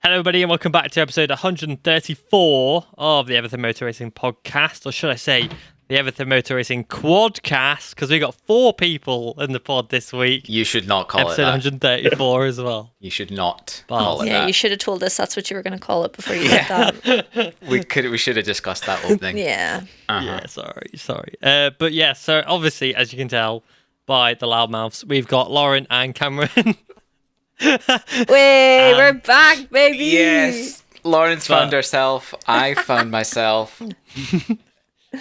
Hello, everybody, and welcome back to episode 134 of the Everything Moto Racing podcast, or should I say, the Everything Moto Racing quadcast, because we got 4 people in the pod this week. You should not call episode it that. 134 as well. You should not call it that. Yeah, you should have told us that's what you were going to call it before you did that. We should have discussed that opening. Yeah. Yeah, sorry. But yeah, so obviously, as you can tell by the loudmouths, we've got Lauren and Cameron. We're back, baby. Yes. Lauren's found herself. I found myself.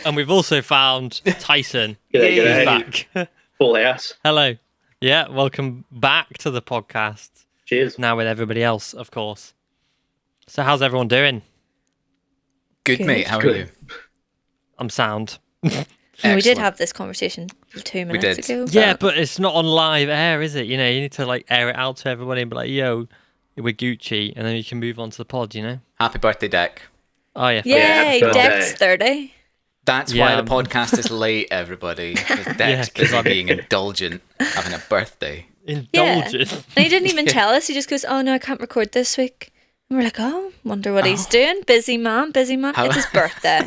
And we've also found Tyson. G'day. Who's back. Full house. Hello. Yeah, welcome back to the podcast. Cheers. Now with everybody else, of course. So how's everyone doing? Good, Good. mate. How are Good. you? I'm sound. We did have this conversation 2 minutes did. ago. Yeah, but it's not on live air, is it? You know, you need to like air it out to everybody and be like, yo, we're Gucci, and then you can move on to the pod, you know? Happy birthday, Deck. Oh, yeah. Yay, Yeah, Dex 30. That's Yeah. why the podcast is late, everybody. Because Deck's Yeah, 'cause busy I'm- being indulgent, having a birthday. Indulgent. And he didn't even tell us. He just goes, oh, no, I can't record this week. And we're like, oh, wonder what he's doing. Busy man. How- It's his birthday.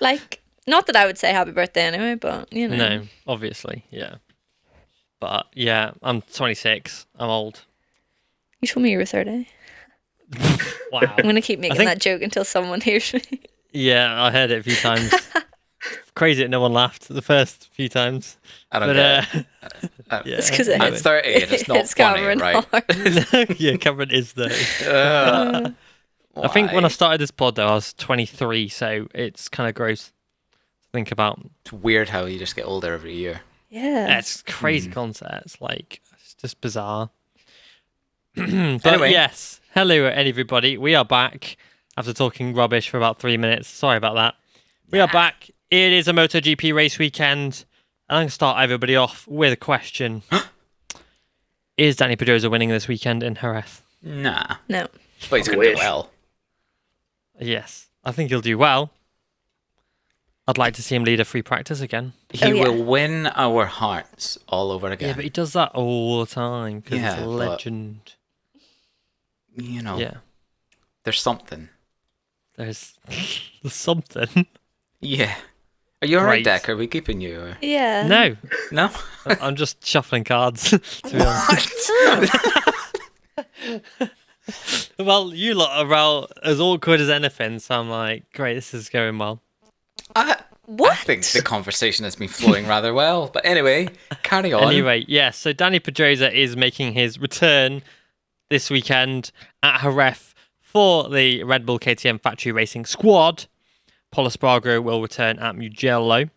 Like, not that I would say happy birthday anyway, but, you know. No, obviously, yeah. But yeah, I'm 26. I'm old. You told me you were 30. Wow. I'm going to keep making think- that joke until someone hears me. Yeah, I heard it a few times. Crazy that no one laughed the first few times. I don't But get it. yeah. It's because I'm 30 and it's not funny, Cameron right? Hart. Yeah, Cameron is 30. Ugh. I think when I Why? started this pod, though, I was 23, so it's kind of gross to think about. It's weird how you just get older every year. Yeah. It's crazy concepts. Like, it's just bizarre. But Anyway. yes, hello everybody. We are back after talking rubbish for about 3 minutes. Sorry about that. We are back. It is a MotoGP race weekend. And I'm going to start everybody off with a question. Is Danny Pedrosa winning this weekend in Jerez? Nah. No. But he's I going to do wish. well. Yes, I think he'll do well. I'd like to see him lead a free practice again. He Oh, yeah. will win our hearts all over again. Yeah, but he does that all the time because Yeah, he's a but- legend. You know, Yeah, there's something. there's something. Yeah. Are you alright, Great. Deck? Are we keeping you? Or... Yeah. No, No? I'm just shuffling cards. To be honest. Well, you lot are about as awkward as anything, so I'm like, great, this is going well. I What? think the conversation has been flowing rather well. But anyway, carry on. Anyway, yes, so Danny Pedrosa is making his return this weekend at Jerez for the Red Bull KTM Factory Racing squad. Pol Espargaro will return at Mugello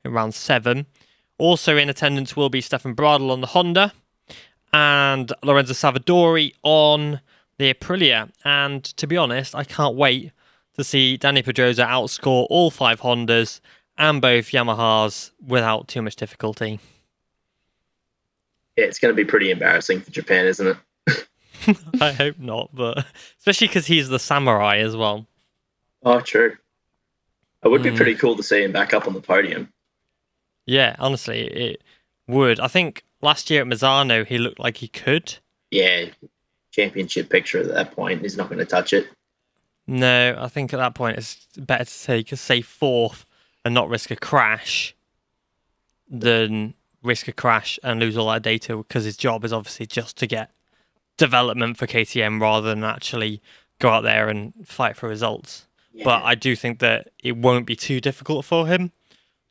in round 7. Also in attendance will be Stefan Bradl on the Honda and Lorenzo Savadori on the Aprilia. And to be honest, I can't wait to see Danny Pedrosa outscore all 5 Hondas and both Yamahas without too much difficulty. Yeah, it's going to be pretty embarrassing for Japan, isn't it? I hope not, but especially because he's the samurai as well. Oh, true. It would be pretty cool to see him back up on the podium. Yeah, honestly, it would. I think last year at Misano, he looked like he could. Yeah, championship picture at that point. He's not going to touch it. No, I think at that point it's better to take a safe 4th and not risk a crash than risk a crash and lose all that data, because his job is obviously just to get development for KTM rather than actually go out there and fight for results. Yeah. But I do think that it won't be too difficult for him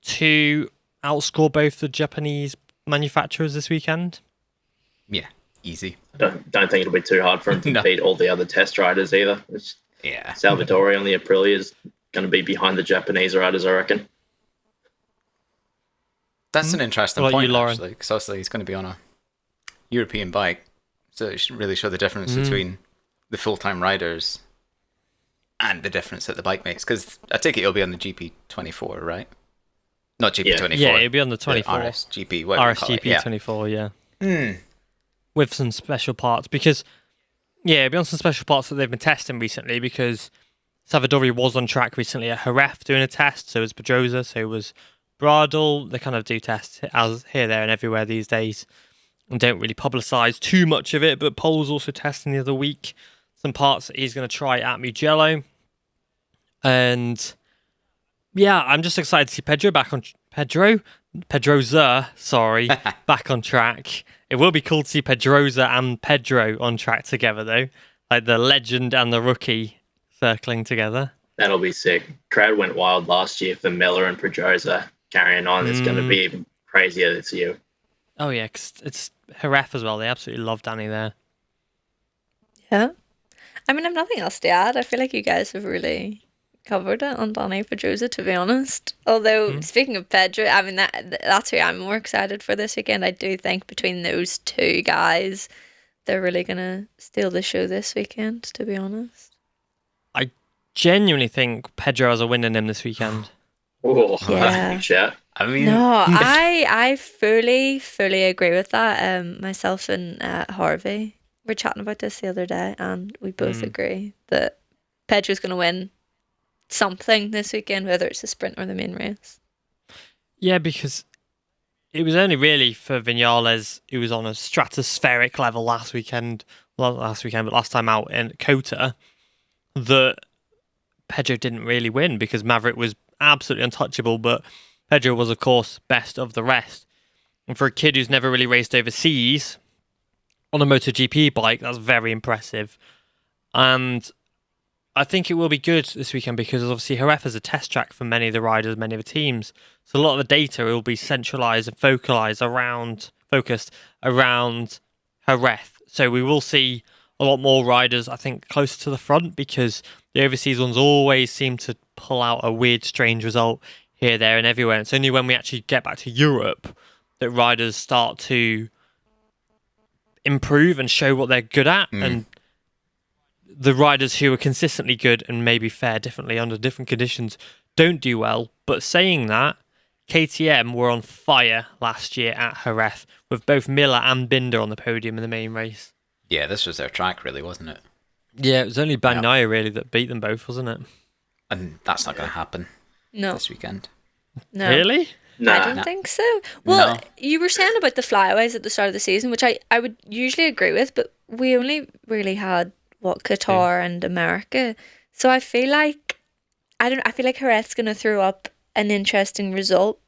to outscore both the Japanese manufacturers this weekend. Yeah, easy. I don't think it'll be too hard for him to No. beat all the other test riders either. Yeah. Salvadori on the Aprilia is going to be behind the Japanese riders, I reckon. That's an interesting What about point, you, Lauren? actually, because obviously he's going to be on a European bike. So it should really show the difference between the full-time riders and the difference that the bike makes. Because I take it he'll be on the GP24, right? Not GP24. Yeah, it'll be on the 24. RSGP, whatever you call it. RSGP Yeah. 24, yeah. Hmm. With some special parts, because yeah, it'll be on some special parts that they've been testing recently, because Savadori was on track recently at Jerez doing a test, so was Pedrosa, so was Bradl. They kind of do tests as here, there and everywhere these days and don't really publicise too much of it, but Pol's also testing the other week some parts that he's going to try at Mugello. And yeah, I'm just excited to see Pedrosa, sorry, back on track. It will be cool to see Pedrosa and Pedro on track together, though. Like the legend and the rookie circling together. That'll be sick. Crowd went wild last year for Miller and Pedrosa carrying on. It's going to be even crazier this year. Oh, yeah, 'cause it's Jerez as well. They absolutely love Danny there. Yeah. I mean, I've nothing else to add. I feel like you guys have really covered it on Danny Pedrosa, to be honest. Although, speaking of Pedro, I mean, that's who I'm more excited for this weekend. I do think between those two guys, they're really going to steal the show this weekend, to be honest. I genuinely think Pedro has a win in him this weekend. Oh, Yeah. big shout. I mean, No, I fully agree with that. Myself and Harvey were chatting about this the other day, and we both agree that Pedro's going to win something this weekend, whether it's the sprint or the main race. Yeah, because it was only really for Vinales, who was on a stratospheric level last time out in Kota, that Pedro didn't really win, because Maverick was absolutely untouchable, but Pedro was, of course, best of the rest. And for a kid who's never really raced overseas on a MotoGP bike, that's very impressive. And I think it will be good this weekend, because obviously Jerez is a test track for many of the riders, many of the teams. So a lot of the data will be centralised and focused around Jerez. So we will see a lot more riders, I think, closer to the front, because the overseas ones always seem to pull out a weird, strange result here, there, and everywhere. And it's only when we actually get back to Europe that riders start to improve and show what they're good at. And the riders who are consistently good and maybe fare differently under different conditions don't do well. But saying that, KTM were on fire last year at Jerez, with both Miller and Binder on the podium in the main race. yeah, this was their track, really, wasn't it? Yeah, it was only Bagnaia really that beat them both, wasn't it? And that's not going to happen No, this weekend. no. Really? I don't Nah. think so. Well, No. you were saying about the flyaways at the start of the season, which I would usually agree with, but we only really had Qatar and America. So I feel like I feel like Jerez's gonna throw up an interesting result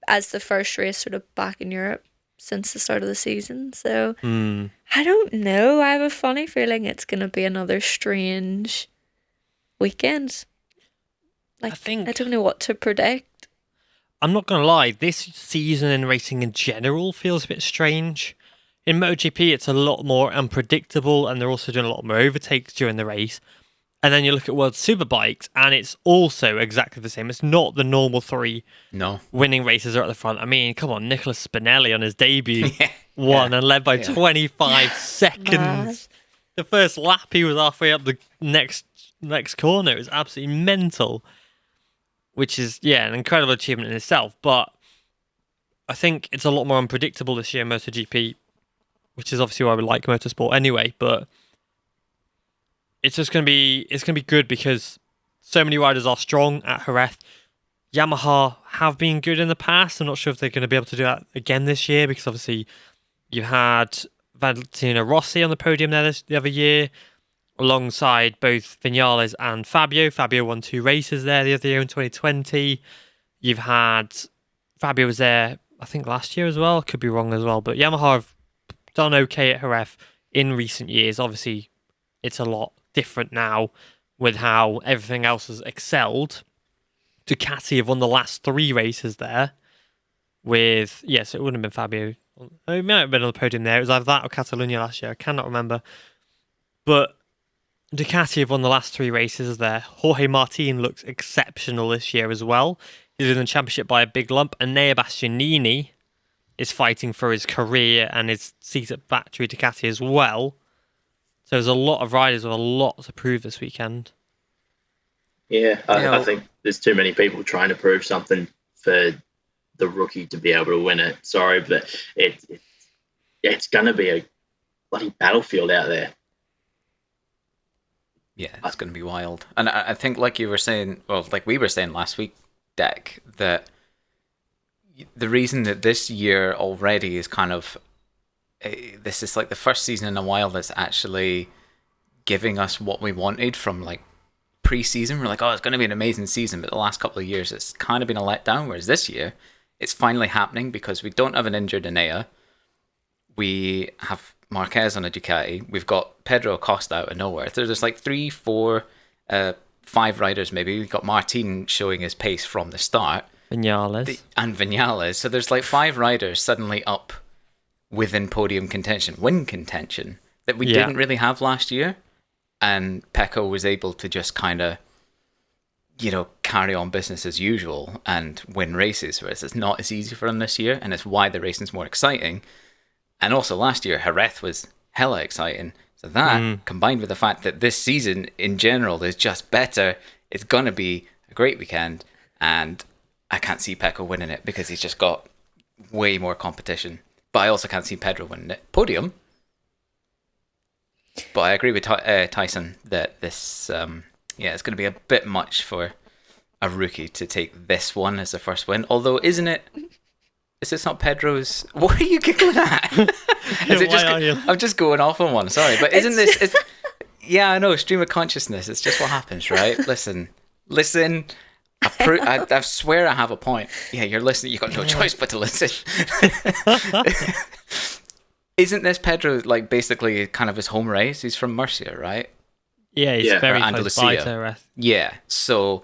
as the first race sort of back in Europe since the start of the season. So I don't know. I have a funny feeling it's gonna be another strange weekend. Like I don't know what to predict. I'm not going to lie, this season in racing in general feels a bit strange. In MotoGP, it's a lot more unpredictable, and they're also doing a lot more overtakes during the race. And then you look at World Superbikes, and it's also exactly the same. It's not the normal three winning races are at the front. I mean, come on, Nicholas Spinelli on his debut won and led by 25 seconds. Mad. The first lap, he was halfway up the next corner. It was absolutely mental. Which is, an incredible achievement in itself. But I think it's a lot more unpredictable this year in MotoGP, which is obviously why we like motorsport anyway. But it's just going to be good, because so many riders are strong at Jerez. Yamaha have been good in the past. I'm not sure if they're going to be able to do that again this year, because obviously you had Valentino Rossi on the podium there the other year, alongside both Vinales and Fabio. Fabio won 2 races there the other year in 2020. You've had Fabio was there, I think, last year as well. Could be wrong as well. But Yamaha have done okay at Jerez in recent years. Obviously, it's a lot different now with how everything else has excelled. Ducati have won the last 3 races there with, yes, it wouldn't have been Fabio. It might have been on the podium there. It was either that or Catalunya last year. I cannot remember. But Ducati have won the last 3 races there. Jorge Martin looks exceptional this year as well. He's in the championship by a big lump. And Nea Bastianini is fighting for his career and his seat at factory Ducati as well. So there's a lot of riders with a lot to prove this weekend. Yeah, I think there's too many people trying to prove something for the rookie to be able to win it. Sorry, but it's going to be a bloody battlefield out there. Yeah, it's going to be wild. And I think, like you were saying, well, like we were saying last week, Dick, that the reason that this year already is kind of, this is like the first season in a while that's actually giving us what we wanted from like pre-season. We're like, oh, it's going to be an amazing season, but the last couple of years it's kind of been a letdown. Whereas this year, it's finally happening because we don't have an injured Enea. We have Marquez on a Ducati. We've got Pedro Acosta out of nowhere. There's like 3, 4, 5 riders maybe. We've got Martin showing his pace from the start. Vinales. And Vinales. So there's like 5 riders suddenly up within podium contention, win contention, that we didn't really have last year. And Pecco was able to just kind of, carry on business as usual and win races, whereas it's not as easy for him this year, and it's why the racing's more exciting. And also last year, Jerez was hella exciting. So that, combined with the fact that this season in general is just better, it's going to be a great weekend. And I can't see Pecco winning it because he's just got way more competition. But I also can't see Pedro winning it. Podium. But I agree with Tyson that this, it's going to be a bit much for a rookie to take this one as the first win. Although, isn't it? Is this not Pedro's? What are you giggling at? Is it I'm just going off on one. Sorry, but isn't this? Yeah, I know. Stream of consciousness. It's just what happens, right? Listen. I swear I have a point. Yeah, you're listening. You got no choice but to listen. Isn't this Pedro like basically kind of his home race? He's from Murcia, right? Yeah, he's very close by to Jerez. Yeah, so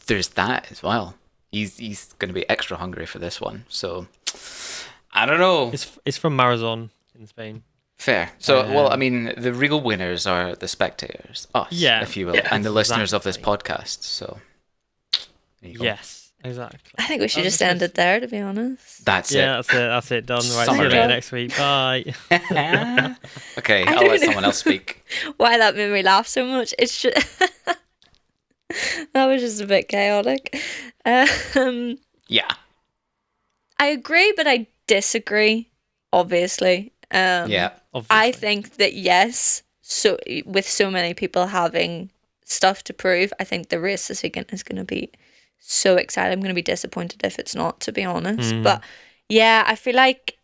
there's that as well. He's going to be extra hungry for this one. So I don't know. It's from Marazon in Spain. Fair. So I mean, the real winners are the spectators, us, if you will, and the listeners of this podcast. So yes, exactly. I think we should just end it there, to be honest. That's it. That's it. Done. Right. See you later next week. Bye. Okay, I'll let someone else speak. Why that made me laugh so much? It's just that was just a bit chaotic. Yeah. I agree, but I disagree. Obviously. Obviously. I think that yes. So with so many people having stuff to prove, I think the race this weekend is going to be so excited. I'm going to be disappointed if it's not, to be honest. But yeah, I feel like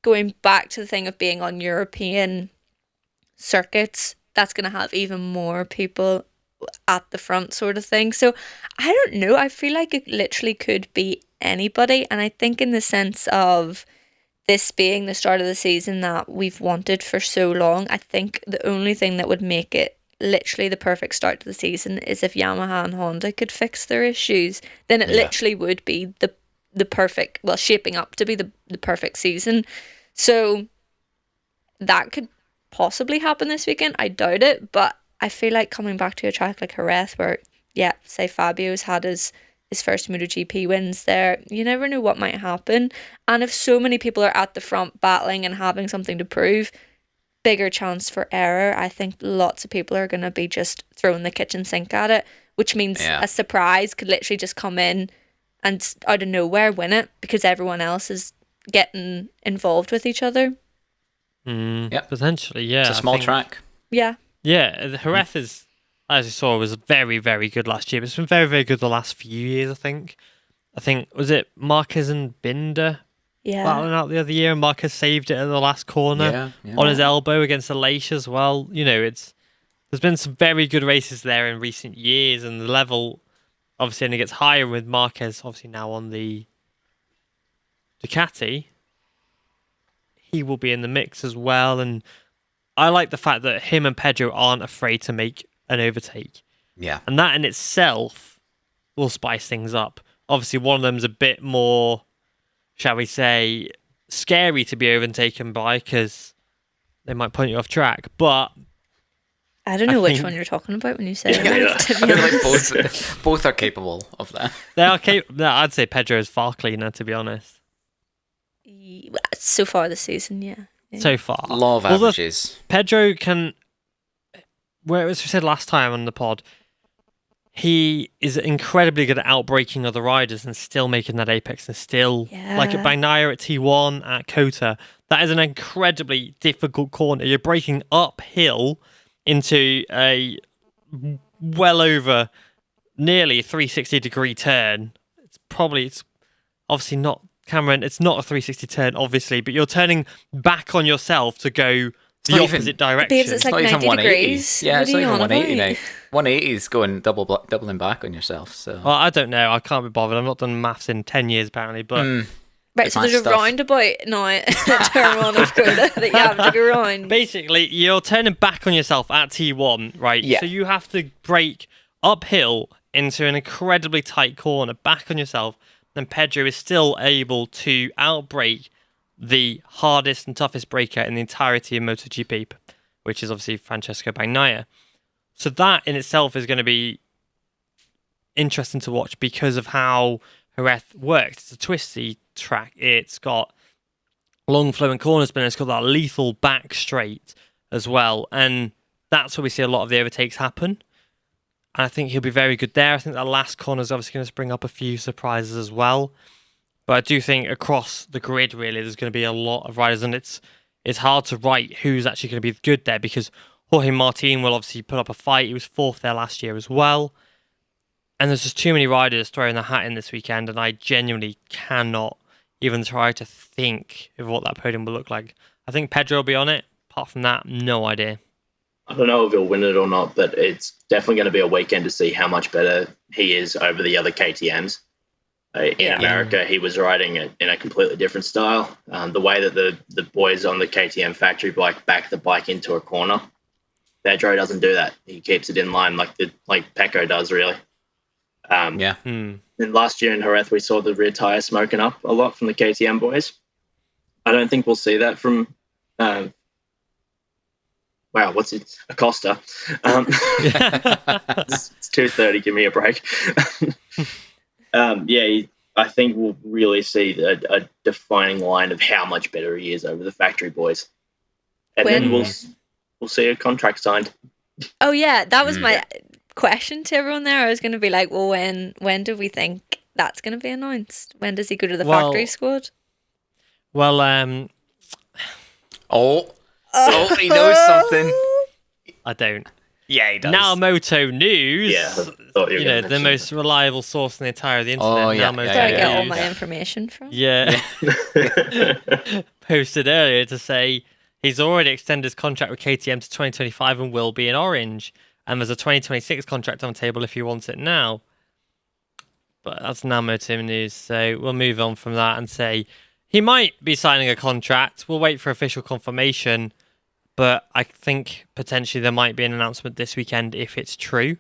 going back to the thing of being on European circuits, that's going to have even more people at the front sort of thing. So I don't know. I feel like it literally could be anybody. And I think in the sense of this being the start of the season that we've wanted for so long, I think the only thing that would make it literally the perfect start to the season is if Yamaha and Honda could fix their issues. Then it literally would be the perfect, well, shaping up to be the perfect season. So that could possibly happen this weekend. I doubt it, but I feel like coming back to a track like Jerez where, say Fabio's had his first MotoGP wins there, you never know what might happen. And if so many people are at the front battling and having something to prove, bigger chance for error. I think lots of people are going to be just throwing the kitchen sink at it, which means a surprise could literally just come in and out of nowhere win it because everyone else is getting involved with each other. Potentially, yeah. It's a small track. Yeah. Yeah, the Jerez is, as you saw, was very, very good last year. But it's been very, very good the last few years, I think. Was it Marquez and Binder battling out the other year, and Marquez saved it at the last corner on his elbow against the Leish as well. There's been some very good races there in recent years, and the level obviously only gets higher with Marquez obviously now on the Ducati. He will be in the mix as well, and I like the fact that him and Pedro aren't afraid to make an overtake. Yeah. And that in itself will spice things up. Obviously, one of them's a bit more, shall we say, scary to be overtaken by because they might point you off track. But I don't know which one you're talking about when you say it. I feel like both are capable of that. They are capable. No, I'd say Pedro is far cleaner, to be honest. So far this season, yeah. So far. Law of averages. Pedro can, as we said last time on the pod, he is incredibly good at outbraking other riders and still making that apex and still, like at Bagnaia at T1, at Kota, that is an incredibly difficult corner. You're braking uphill into a well over nearly 360-degree turn. It's obviously not, Cameron, it's not a 360 turn, obviously, but you're turning back on yourself to go the opposite direction. Babes, it's like not even 90 180. degrees. Yeah, What it's are not you even on 180 about? now. 180 is going doubling back on yourself. So Well, I don't know. I can't be bothered. I've not done maths in 10 years apparently, but Right, so there's advanced a stuff. roundabout now at turn 1 of Coda that you have to go round. basically you're turning back on yourself at T1, right? Yeah. So you have to brake uphill into an incredibly tight corner, back on yourself. Then Pedro is still able to outbrake the hardest and toughest braker in the entirety of MotoGP, which is obviously Francesco Bagnaia. So that in itself is going to be interesting to watch because of how Jerez works. It's a twisty track. It's got long flowing corners, but it's got that lethal back straight as well. And that's where we see a lot of the overtakes happen. And I think he'll be very good there. I think that last corner is obviously going to bring up a few surprises as well. But I do think across the grid, really, there's going to be a lot of riders, and it's hard to write who's actually going to be good there because Jorge Martin will obviously put up a fight. He was 4th there last year as well. And there's just too many riders throwing their hat in this weekend, and I genuinely cannot even try to think of what that podium will look like. I think Pedro will be on it. Apart from that, no idea. I don't know if he'll win it or not, but it's definitely going to be a weekend to see how much better he is over the other KTMs. In America, he was riding it in a completely different style. The way that the boys on the KTM factory bike back the bike into a corner, Pedro doesn't do that. He keeps it in line like Pecco does, really. And last year in Jerez, we saw the rear tyre smoking up a lot from the KTM boys. I don't think we'll see that from Acosta. It's 2:30. Give me a break. I think we'll really see a defining line of how much better he is over the factory boys, and then we'll see a contract signed. Oh yeah, that was my question to everyone there. I was going to be like, well, when do we think that's going to be announced? When does he go to the factory squad? Well, he knows something. I don't. Yeah, he does. Now Moto News. Yeah, I thought you were gonna the mention most reliable source on the entire of the internet. Oh, yeah, Now Moto Where I get all News. my information from. Yeah. Posted earlier to say he's already extended his contract with KTM to 2025 and will be in orange. And there's a 2026 contract on the table if he wants it now. But that's now Moto News. So we'll move on from that and say he might be signing a contract. We'll wait for official confirmation. But I think potentially there might be an announcement this weekend if it's true.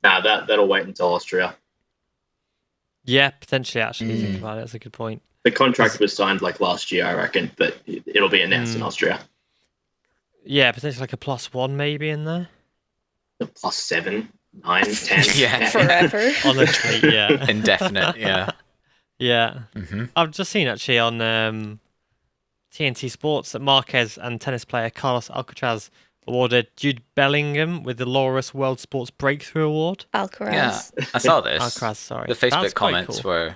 Nah, that'll wait until Austria. Yeah, potentially, actually, think about it. That's a good point. The contract was signed like last year, I reckon, but it'll be announced in Austria. Yeah, potentially like a +1 maybe in there. +7, 9, 10. Yeah. Forever. Honestly, yeah. Indefinite, yeah. Yeah. I've just seen actually on TNT Sports that Marquez and tennis player Carlos Alcaraz awarded Jude Bellingham with the Loris World Sports Breakthrough Award. Alcaraz. Yeah, I saw this. Alcaraz, sorry. The Facebook That's quite comments cool. were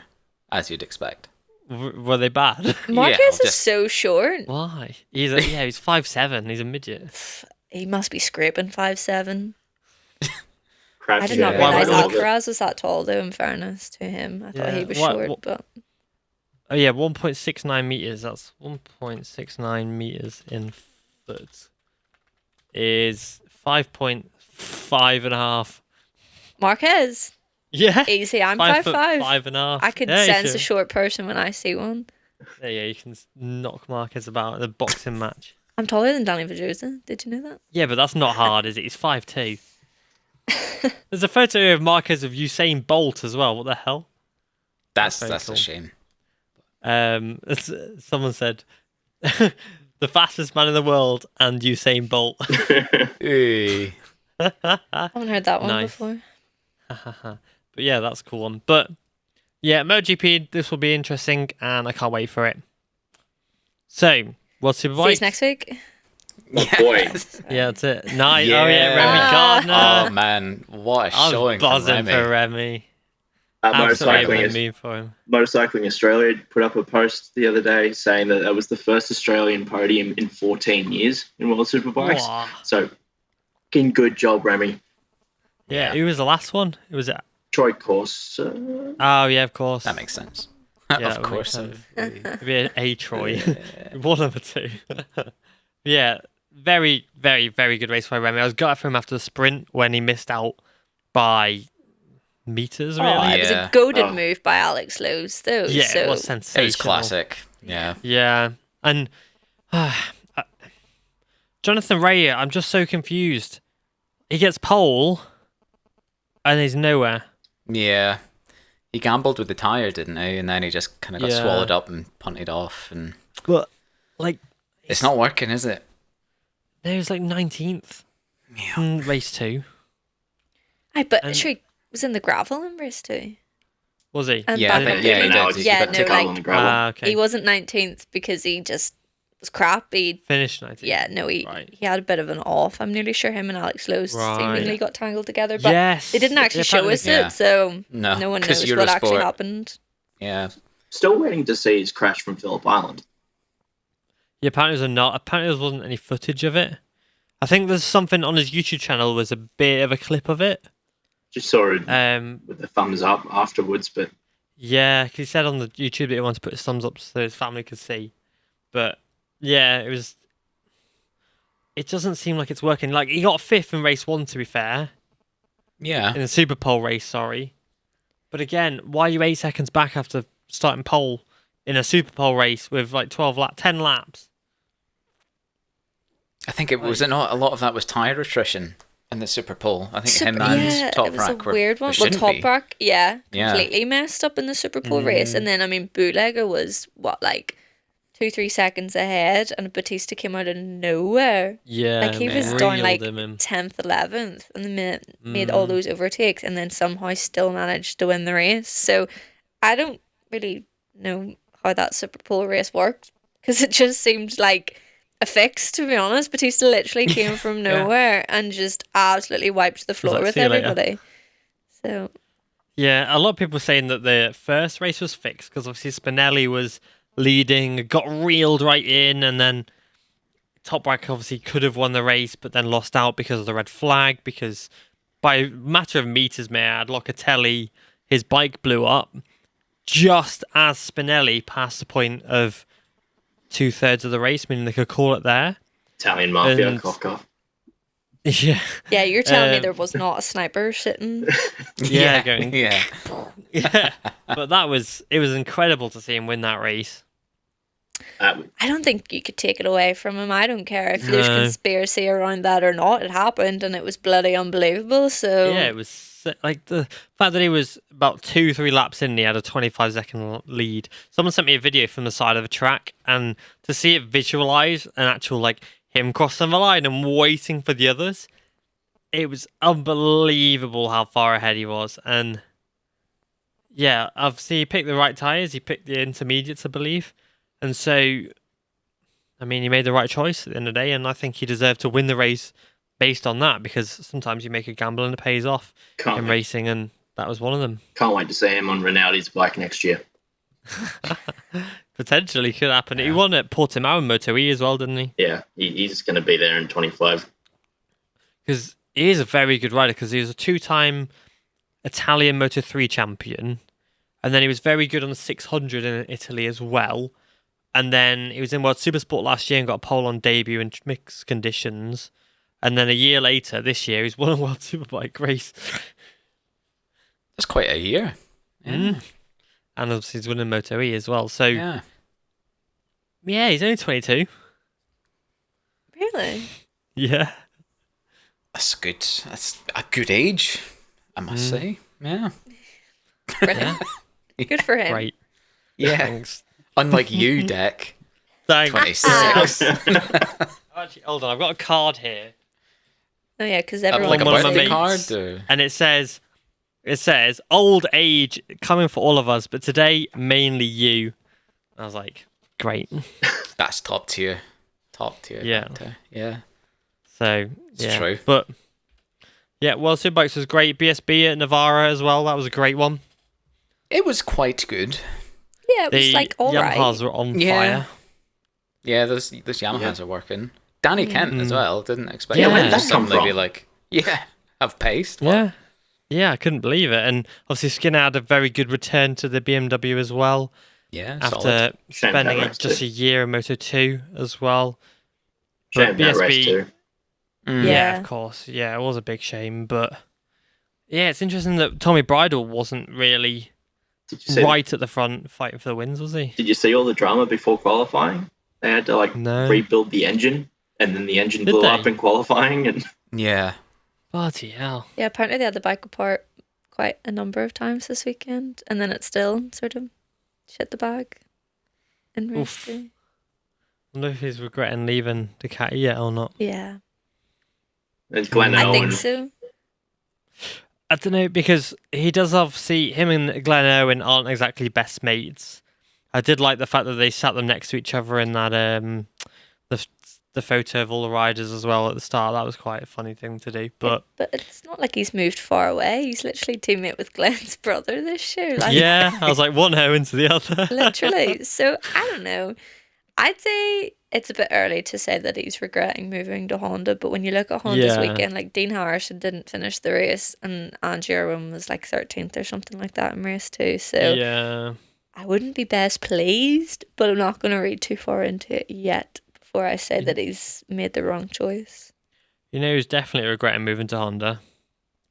as you'd expect. Were they bad? Marquez is just- so short. Why? He's 5'7". He's a midget. He must be scraping 5'7". Crap, I did not Yeah. realise Why- Alcaraz was that tall, though, in fairness to him. I thought he was short, but... Oh yeah, 1.69 meters. That's 1.69 meters in foot. Is 5.5.5. Marquez. Yeah. Easy, I'm 5'5". 5'5". 5.5. I could Yeah, sense sure. a short person when I see one. Yeah, you can knock Marquez about in a boxing match. I'm taller than Danny Pedrosa. Did you know that? Yeah, but that's not hard, is it? He's 5'2". There's a photo of Marquez of Usain Bolt as well. What the hell? That's very a cool. shame. Someone said the fastest man in the world and Usain Bolt. Hey. I haven't heard that one Nice. before. But yeah, that's a cool one. But yeah, MotoGP, this will be interesting and I can't wait for it. So, World See you Superbike. next week. Oh, boy. Yeah, that's it. Nice. Yeah. Oh yeah, Remy Ah. Gardner. Oh man, what a I showing was from buzzing Remy. for Remy. Absolutely Motorcycling, me for him. Motorcycling Australia put up a post the other day saying that was the first Australian podium in 14 years in World Superbikes. Wow. So, fucking good job, Remy. Yeah, who was the last one? It was Troy Course. Oh yeah, of course. That makes sense. Yeah, that of would course. make sense. It'd be a Troy. One of the two. Yeah, very, very, very good race by Remy. I was gutted for him after the sprint when he missed out by meters, really. Oh, it was a goated move by Alex Lowe's, though. Yeah, so. it was sensational. It was classic. Yeah. Yeah. And Jonathan Rea, I'm just so confused. He gets pole and he's nowhere. Yeah. He gambled with the tyre, didn't he? And then he just kind of got swallowed up and punted off. And But, like... It's not working, is it? He was like 19th in race 2. But sure, he was in the gravel in race 2. Was he? And Yeah, back he did. Okay. he wasn't 19th because he just was crap. He finished 19th. Yeah, no, he had a bit of an off. I'm nearly sure him and Alex Lowe seemingly got tangled together, but they didn't actually show us it, so no one knows what actually happened. Yeah. Still waiting to see his crash from Phillip Island. Yeah, apparently there wasn't any footage of it. I think there's something on his YouTube channel, was a bit of a clip of it. Just saw it with the thumbs up afterwards, but... Yeah, he said on the YouTube that he wanted to put his thumbs up so his family could see. But, yeah, it doesn't seem like it's working. Like, he got 5th in race 1, to be fair. Yeah. In the Super Pole race, sorry. But again, why are you 8 seconds back after starting pole in a Super Pole race with like 10 laps? I think it was not a lot of that was tyre attrition in the Super Pole. I think him and Toprak it was a were weird one. Well, Toprak, completely messed up in the Super Pole race, and then Bootlegger was 2-3 seconds ahead, and Batista came out of nowhere. Yeah, like he was down 10th, 11th, and made all those overtakes, and then somehow still managed to win the race. So I don't really know how that Super Pole race worked, because it just seemed like a fix, to be honest. Batista literally came from nowhere and just absolutely wiped the floor with everybody. So yeah, a lot of people saying that the first race was fixed because obviously Spinelli was leading, got reeled right in, and then Toprak obviously could have won the race but then lost out because of the red flag, because by a matter of meters, may I add, Locatelli, his bike blew up just as Spinelli passed the point of 2/3 of the race, meaning they could call it there. Italian mafia cock off. Yeah. Yeah, you're telling me there was not a sniper sitting. Going. Yeah. Yeah. But it was incredible to see him win that race. I don't think you could take it away from him. I don't care if there's conspiracy around that or not. It happened and it was bloody unbelievable. So yeah, it was like the fact that he was about 2-3 laps in and he had a 25-second lead. Someone sent me a video from the side of the track, and to see it visualize an actual him crossing the line and waiting for the others, it was unbelievable how far ahead he was. And yeah, obviously he picked the right tyres, he picked the intermediates, I believe, and so I mean he made the right choice at the end of the day, and I think he deserved to win the race based on that, because sometimes you make a gamble and it pays off in racing, and that was one of them. Can't wait to see him on Rinaldi's bike next year. Potentially could happen. Yeah. He won at Portimao in Moto E as well, didn't he? Yeah, he's going to be there in 25. Because he is a very good rider, because he was a 2-time Italian Moto 3 champion, and then he was very good on the 600 in Italy as well. And then he was in World Supersport last year and got a pole on debut in mixed conditions. And then a year later, this year, he's won a World Superbike race. That's quite a year. Yeah. And obviously he's winning Moto E as well. So yeah, he's only 22. Really? Yeah. That's good. That's a good age, I must say. Yeah. Yeah. Good for him. Great. Yeah. Thanks. Unlike you, Dick. Thanks. 26. Actually, hold on. I've got a card here. Oh yeah, because everyone like a one of birthday my card, mates, or? and it says old age coming for all of us, but today mainly you. I was like, great. That's top tier. Yeah. Yeah. So it's true. But yeah, World Superbikes was great. BSB at Navarra as well. That was a great one. It was quite good. Yeah, it was all right. Yamahas were on fire. Yeah, those Yamahas are working. Danny Kent as well. Didn't expect Yeah. him Where to did just suddenly be have pace. What? Yeah, I couldn't believe it. And obviously Skinner had a very good return to the BMW as well. Yeah, after solid. spending just a year in Moto2 as well. Shame that race BSB too. Yeah, of course. Yeah, it was a big shame, but yeah, it's interesting that Tommy Bradl wasn't really right at the front fighting for the wins, was he? Did you see all the drama before qualifying? They had to No. rebuild the engine, and then the engine Did blew they? up in qualifying. And Yeah. Bloody hell. Yeah, apparently they had the bike apart quite a number of times this weekend, and then it still sort of shit the bag in race Oof. 3. I wonder if he's regretting leaving Ducati yet or not. Yeah, it's Glenn I Owen. think so. I don't know, because he does obviously, him and Glenn Owen aren't exactly best mates. I did like the fact that they sat them next to each other in that the photo of all the riders as well at the start. That was quite a funny thing to do. But it's not like he's moved far away. He's literally teammate with Glenn's brother this year. Like, yeah, I was like one Owen to the other. literally. So I don't know. I'd say it's a bit early to say that he's regretting moving to Honda, but when you look at Honda's Yeah. weekend, like Dean Harrison didn't finish the race, and Angie Irwin was like 13th or something like that in race 2. So Yeah. I wouldn't be best pleased, but I'm not going to read too far into it yet before I say that he's made the wrong choice. You know who's definitely regretting moving to Honda?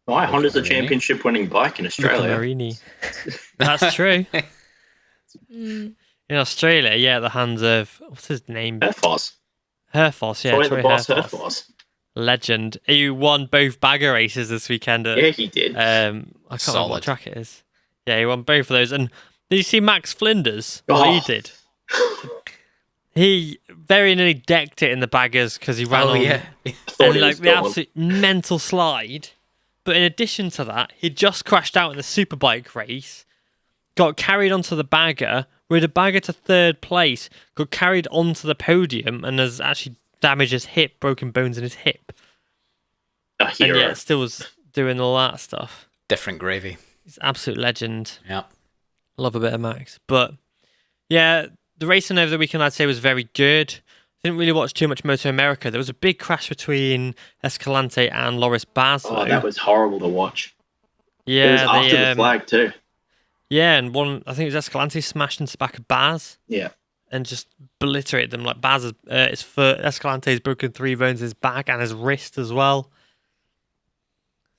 Why? Honda's a Marini. championship-winning bike in Luca Australia. Marini. That's true. Mm. In Australia, yeah, at the hands of, what's his name? Herfoss. Herfoss, yeah. Troy the Troy Boss Herfoss. Herfoss. Legend. He won both bagger races this weekend at, Yeah, he did. I can't remember Solid. what track it is. Yeah, he won both of those. And did you see Max Flinders? What he Oh. did? He very nearly decked it in the baggers because he ran Oh, on yeah. Thought and he like was the gone. absolute mental slide. But in addition to that, he just crashed out in the superbike race, got carried onto the bagger, rode a bagger to third place, got carried onto the podium, and has actually damaged his hip, broken bones in his hip. A And hero. yet still was doing all that stuff. Different gravy. He's an absolute legend. Yeah. Love a bit of Max. But yeah, the racing over the weekend I'd say was very good. Didn't really watch too much Moto America. There was a big crash between Escalante and Loris Baslow. Oh, that was horrible to watch. yeah, It was after the flag too. Yeah, and one, I think it was Escalante smashed into the back of Baz Yeah. and just obliterated them. Like Baz, his foot, Escalante's broken 3 bones in his back and his wrist as well.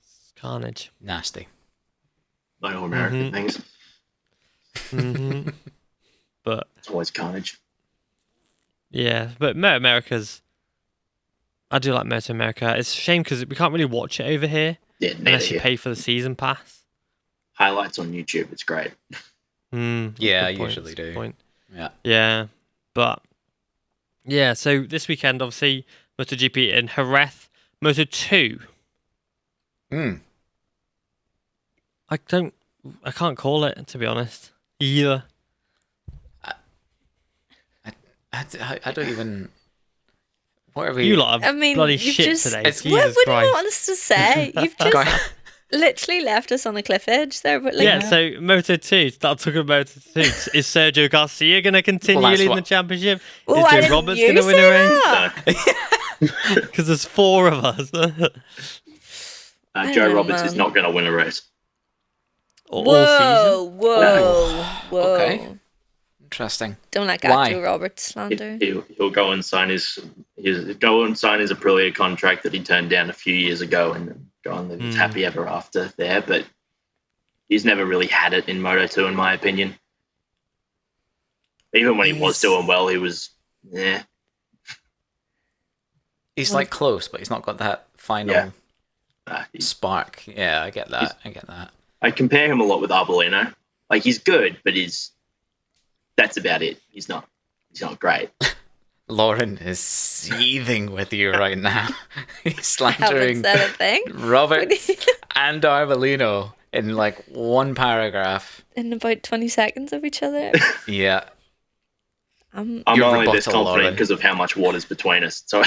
It's carnage. Nasty. Like all American things. hmm But It's always carnage. yeah, but Moto America's, I do like Moto America. It's a shame because we can't really watch it over here Yeah, unless neither you here. pay for the season pass. Highlights on YouTube. It's great. Yeah, I good point, usually that's a good do. point. Yeah. Yeah, but yeah, so this weekend, obviously, MotoGP in Jerez, Moto2. Mm. I can't call it, to be honest. Either. I don't even. What are we? You lot are I mean, bloody you've shit just- today. It's- Jesus What do Christ. you want us to say? You've just literally left us on a cliff edge there. But like, Yeah, so Moto2, start talking about Moto2. Is Sergio Garcia going to continue Well, that's leading the what- championship? well, Is why Joe didn't Roberts you going to win say a race? that? Because there's 4 of us. I Joe don't know, Roberts is man. not going to win a race. All season. Whoa. Okay. Interesting. Don't like Why? Joe Roberts slander. He'll go and sign his Aprilia contract that he turned down a few years ago and then go and live his happy ever after there. But he's never really had it in Moto2, in my opinion. Even when he was doing well, he was He's like close, but he's not got that final Yeah. spark. Yeah, I get that. I compare him a lot with Arbolino. Like, he's good, but that's about it. He's not great. Lauren is seething with you right now. He's I haven't slandering said a thing. Roberts and Arbolino in like one paragraph. In about 20 seconds of each other. Yeah. I'm I'm Your only this rebuttal, confident Lauren. because of how much water's between us. So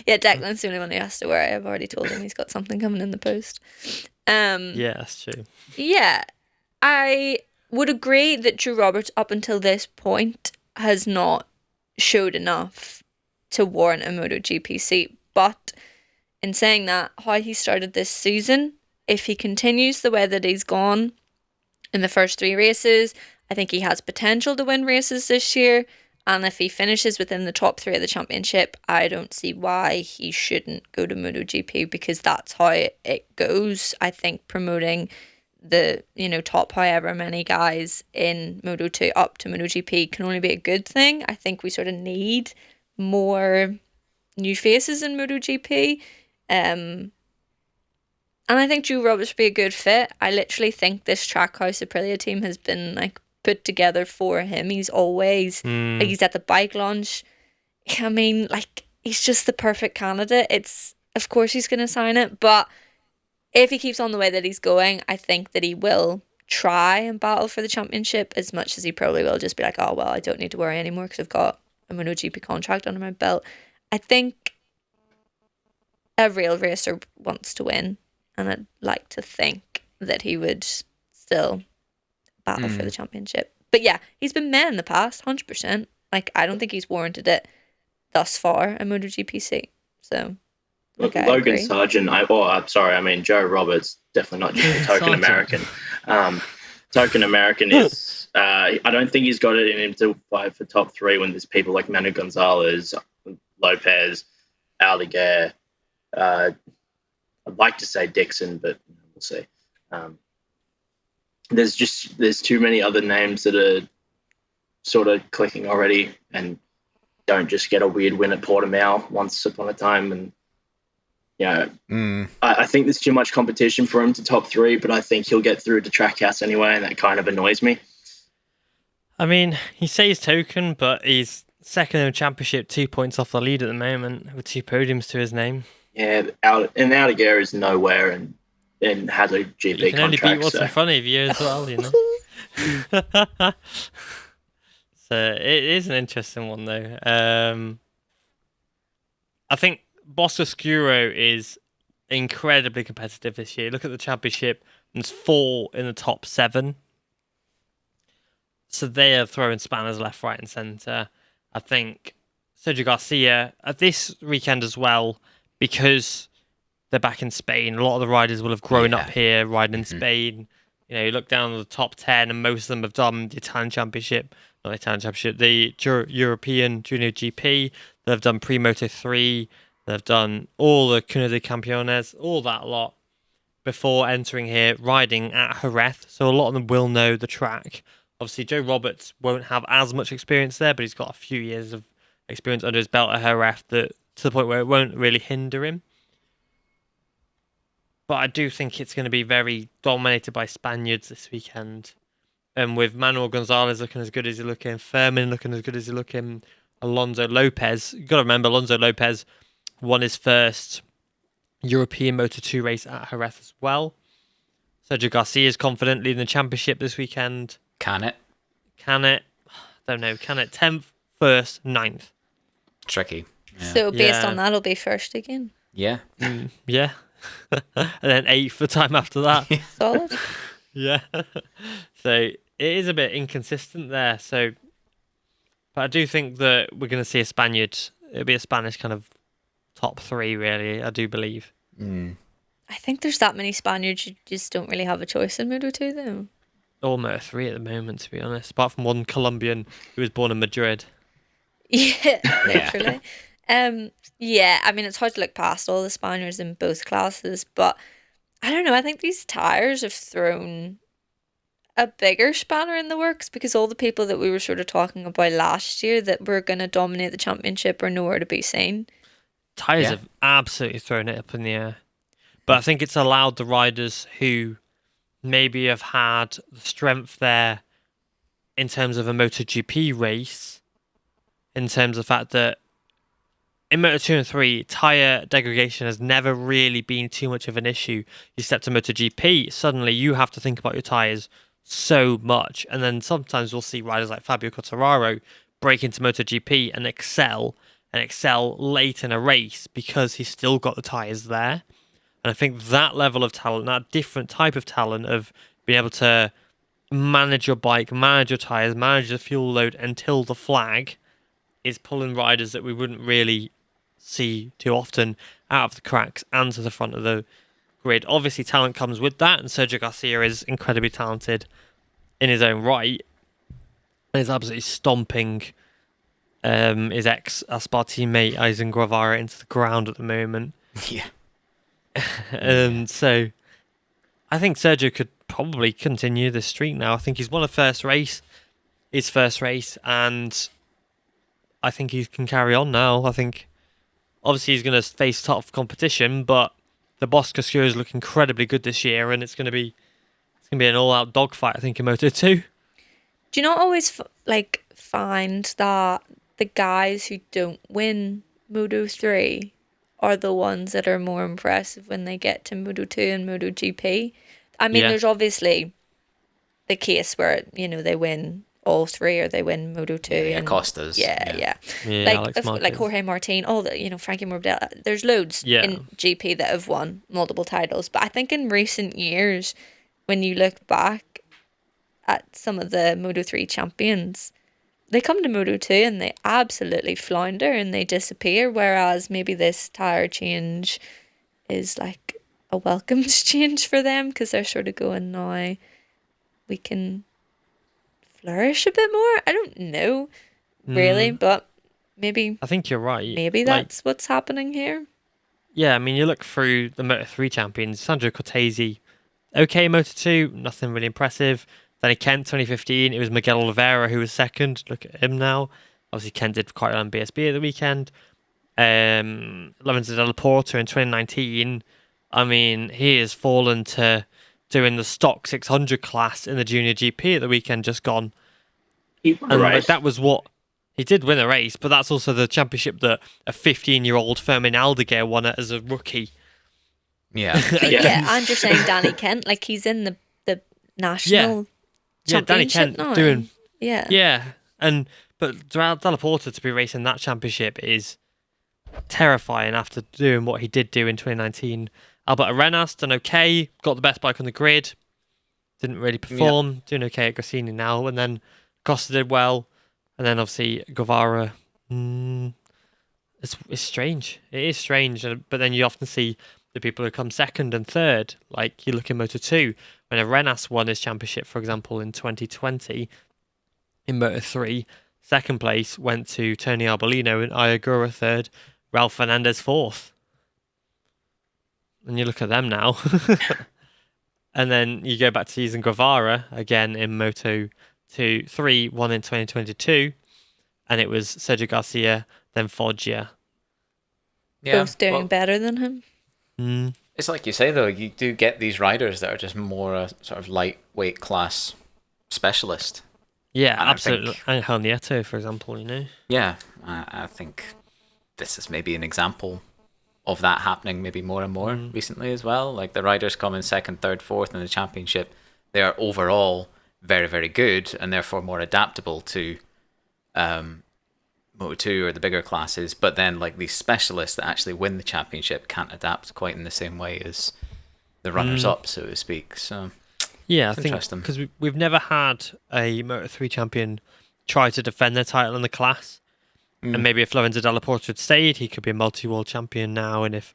Yeah, Declan's the only one who has to worry. I've already told him he's got something coming in the post. Yeah, that's true. Yeah, I would agree that Drew Roberts, up until this point, has not showed enough to warrant a MotoGP seat. But in saying that, how he started this season, if he continues the way that he's gone in the first 3 races, I think he has potential to win races this year. And if he finishes within the top 3 of the championship, I don't see why he shouldn't go to MotoGP, because that's how it goes. I think promoting the, top however many guys in Moto2 up to MotoGP can only be a good thing. I think we sort of need more new faces in MotoGP. And I think Joe Roberts would be a good fit. I literally think this Trackhouse Aprilia team has been like put together for him. He's always like, he's at the bike launch. I mean, like, he's just the perfect candidate. It's, of course he's going to sign it, but if he keeps on the way that he's going, I think that he will try and battle for the championship, as much as he probably will just be like, oh, well, I don't need to worry anymore because I've got a MotoGP contract under my belt. I think a real racer wants to win, and I'd like to think that he would still battle for the championship. But yeah, he's been meh in the past, 100%. Like, I don't think he's warranted it thus far in MotoGP seat. So, look, Logan Sargent, Joe Roberts, definitely not just a token American. Token American is, I don't think he's got it in him to fight for top 3 when there's people like Manu Gonzalez, Lopez, Aldeguer. I'd like to say Dixon, but we'll see. There's too many other names that are sort of clicking already and don't just get a weird win at Portimao once upon a time. And I think there's too much competition for him to top 3, but I think he'll get through to Trackhouse anyway, and that kind of annoys me. I mean, he says token, but he's second in the championship, 2 points off the lead at the moment, with 2 podiums to his name. Yeah, Aldeguer is nowhere and has a GP contract. You can only beat what's in front of you as well, So it is an interesting one, though. I think Boscoscuro is incredibly competitive this year. Look at the championship, and there's 4 in the top 7. So they are throwing spanners left, right, and centre. I think Sergio Garcia at this weekend as well, because they're back in Spain. A lot of the riders will have grown up here, riding in Spain. You look down the top 10, and most of them have done the Italian Championship, not the Italian Championship, the European Junior GP. They've done Pre-Moto 3. They've done all the Cuna de Campeones, all that lot, before entering here, riding at Jerez. So a lot of them will know the track. Obviously, Joe Roberts won't have as much experience there, but he's got a few years of experience under his belt at Jerez, to the point where it won't really hinder him. But I do think it's going to be very dominated by Spaniards this weekend. And with Manuel Gonzalez looking as good as he's looking, Furman looking as good as he's looking, Alonso Lopez. You've got to remember, Alonso Lopez won his first European Moto2 race at Jerez as well. Sergio Garcia is confident leading the championship this weekend. Can it? Don't know. Can it? 10th, 1st, 9th. Tricky. Yeah. So based on that, it'll be first again. Yeah. Yeah. And then 8th the time after that. Solid. Yeah. So it is a bit inconsistent there. But I do think that we're going to see a Spaniard. It'll be a Spanish kind of top 3, really, I do believe. I think there's that many Spaniards, you just don't really have a choice in Moto2, though. Almost 3 at the moment, to be honest, apart from one Colombian who was born in Madrid. Yeah, literally. Yeah, I mean, it's hard to look past all the Spaniards in both classes, but I don't know, I think these tyres have thrown a bigger spanner in the works, because all the people that we were sort of talking about last year that were going to dominate the championship are nowhere to be seen. Tyres have absolutely thrown it up in the air. But I think it's allowed the riders who maybe have had the strength there in terms of a MotoGP race, in terms of the fact that in Moto2 and 3, tyre degradation has never really been too much of an issue. You step to MotoGP, suddenly you have to think about your tyres so much. And then sometimes we'll see riders like Fabio Quartararo break into MotoGP and excel late in a race because he's still got the tyres there. And I think that level of talent, that different type of talent of being able to manage your bike, manage your tyres, manage the fuel load until the flag, is pulling riders that we wouldn't really see too often out of the cracks and to the front of the grid. Obviously, talent comes with that, and Sergio Garcia is incredibly talented in his own right. And he's absolutely stomping his ex-Aspar teammate Eisen Guevara into the ground at the moment. Yeah. So I think Sergio could probably continue this streak now. I think he's won his first race, and I think he can carry on now. I think obviously he's going to face tough competition, but the Boscoscuros look incredibly good this year, and it's going to be an all-out dogfight, I think, in Moto2. Do you not always find that the guys who don't win Moto3 are the ones that are more impressive when they get to Moto2 and MotoGP? I mean, there's obviously the case where, they win all three or they win Moto2. Yeah, Acosta's. Yeah. Like Jorge Martin, Frankie Morbidelli. There's loads in GP that have won multiple titles. But I think in recent years, when you look back at some of the Moto3 champions, they come to Moto2 and they absolutely flounder and they disappear, whereas maybe this tire change is like a welcomed change for them because they're sort of going, now we can flourish a bit more. I don't know really, but maybe I think you're right. Maybe that's what's happening here. Yeah, I mean, you look through the Moto3 champions, Sandro Cortese, okay, Moto2, nothing really impressive. Then Kent 2015, it was Miguel Oliveira who was second. Look at him now. Obviously, Kent did quite well on BSB at the weekend. Lorenzo Della Porta in 2019, I mean, he has fallen to doing the stock 600 class in the Junior GP at the weekend just gone. He won a race. That was what he did win a race, but that's also the championship that a 15-year-old Fermin Aldeguer won it as a rookie. Yeah. And you're saying Danny Kent, like he's in the national Danny championship Kent now. doing. Yeah. But Della Porta to be racing that championship is terrifying after doing what he did do in 2019. Albert Arenas done okay, got the best bike on the grid, didn't really perform, doing okay at Goscinny now, and then Costa did well, and then obviously Guevara. It's strange. It is strange, but then you often see the people who come second and third, like you look in Moto2, when Arenas won his championship, for example, in 2020, in Moto3, second place went to Tony Arbolino and Ayagura third, Ralph Fernandez fourth. And you look at them now. And then you go back to using Guevara again in Moto2, 3, 1 in 2022, and it was Sergio Garcia, then Foggia. Both doing better than him. It's like you say, though, you do get these riders that are just more a sort of lightweight class specialist. Yeah, and absolutely. Angel Nieto, for example, Yeah, I think this is maybe an example of that happening maybe more and more recently as well. Like the riders come in second, third, fourth in the championship. They are overall very, very good and therefore more adaptable to Moto2 or the bigger classes. But then like these specialists that actually win the championship can't adapt quite in the same way as the runners-up, so to speak. So yeah, I think because we've never had a Moto3 champion try to defend their title in the class. And maybe if Lorenzo Della Porta had stayed, he could be a multi-world champion now. And if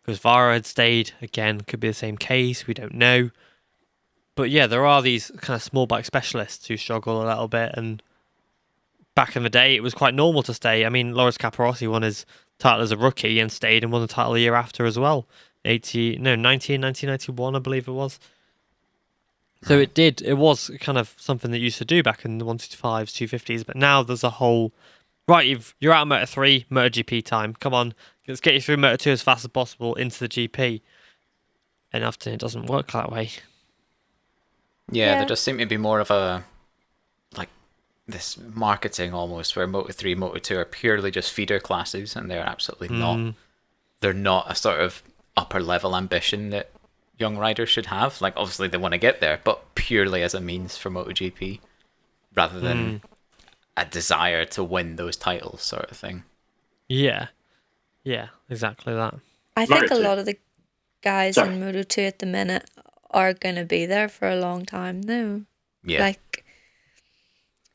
Guevara had stayed, again, could be the same case. We don't know. But yeah, there are these kind of small bike specialists who struggle a little bit. And back in the day, it was quite normal to stay. I mean, Loris Capirossi won his title as a rookie and stayed and won the title the year after as well. 1991, I believe it was. So it was kind of something that used to do back in the 125s, 250s. But now there's a whole... Right, you're out of Moto3, MotoGP time. Come on, let's get you through Moto2 as fast as possible into the GP. And often it doesn't work that way. Yeah, there does seem to be more of a this marketing almost, where Moto3, Moto2 are purely just feeder classes, and they're absolutely not. They're not a sort of upper level ambition that young riders should have. Like obviously they want to get there, but purely as a means for MotoGP, rather than a desire to win those titles, sort of thing. Yeah, exactly that. I think a lot of the guys in Moto2 at the minute are going to be there for a long time though. Yeah. Like,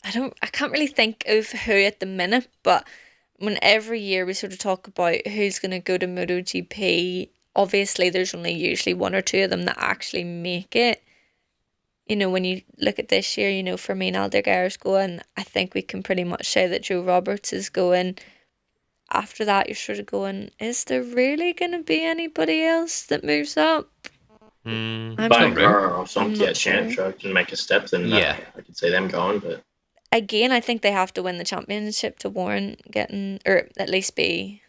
I can't really think of who at the minute, but when every year we sort of talk about who's going to go to MotoGP, obviously there's only usually one or two of them that actually make it. when you look at this year, for me, Aldeguer's going. I think we can pretty much say that Joe Roberts is going. After that, you're sort of going, is there really going to be anybody else that moves up? Mm. Banker or something, not Champ sure. can make a step, then Yeah. I could see them going. But Again, I think they have to win the championship to warrant getting, or at least be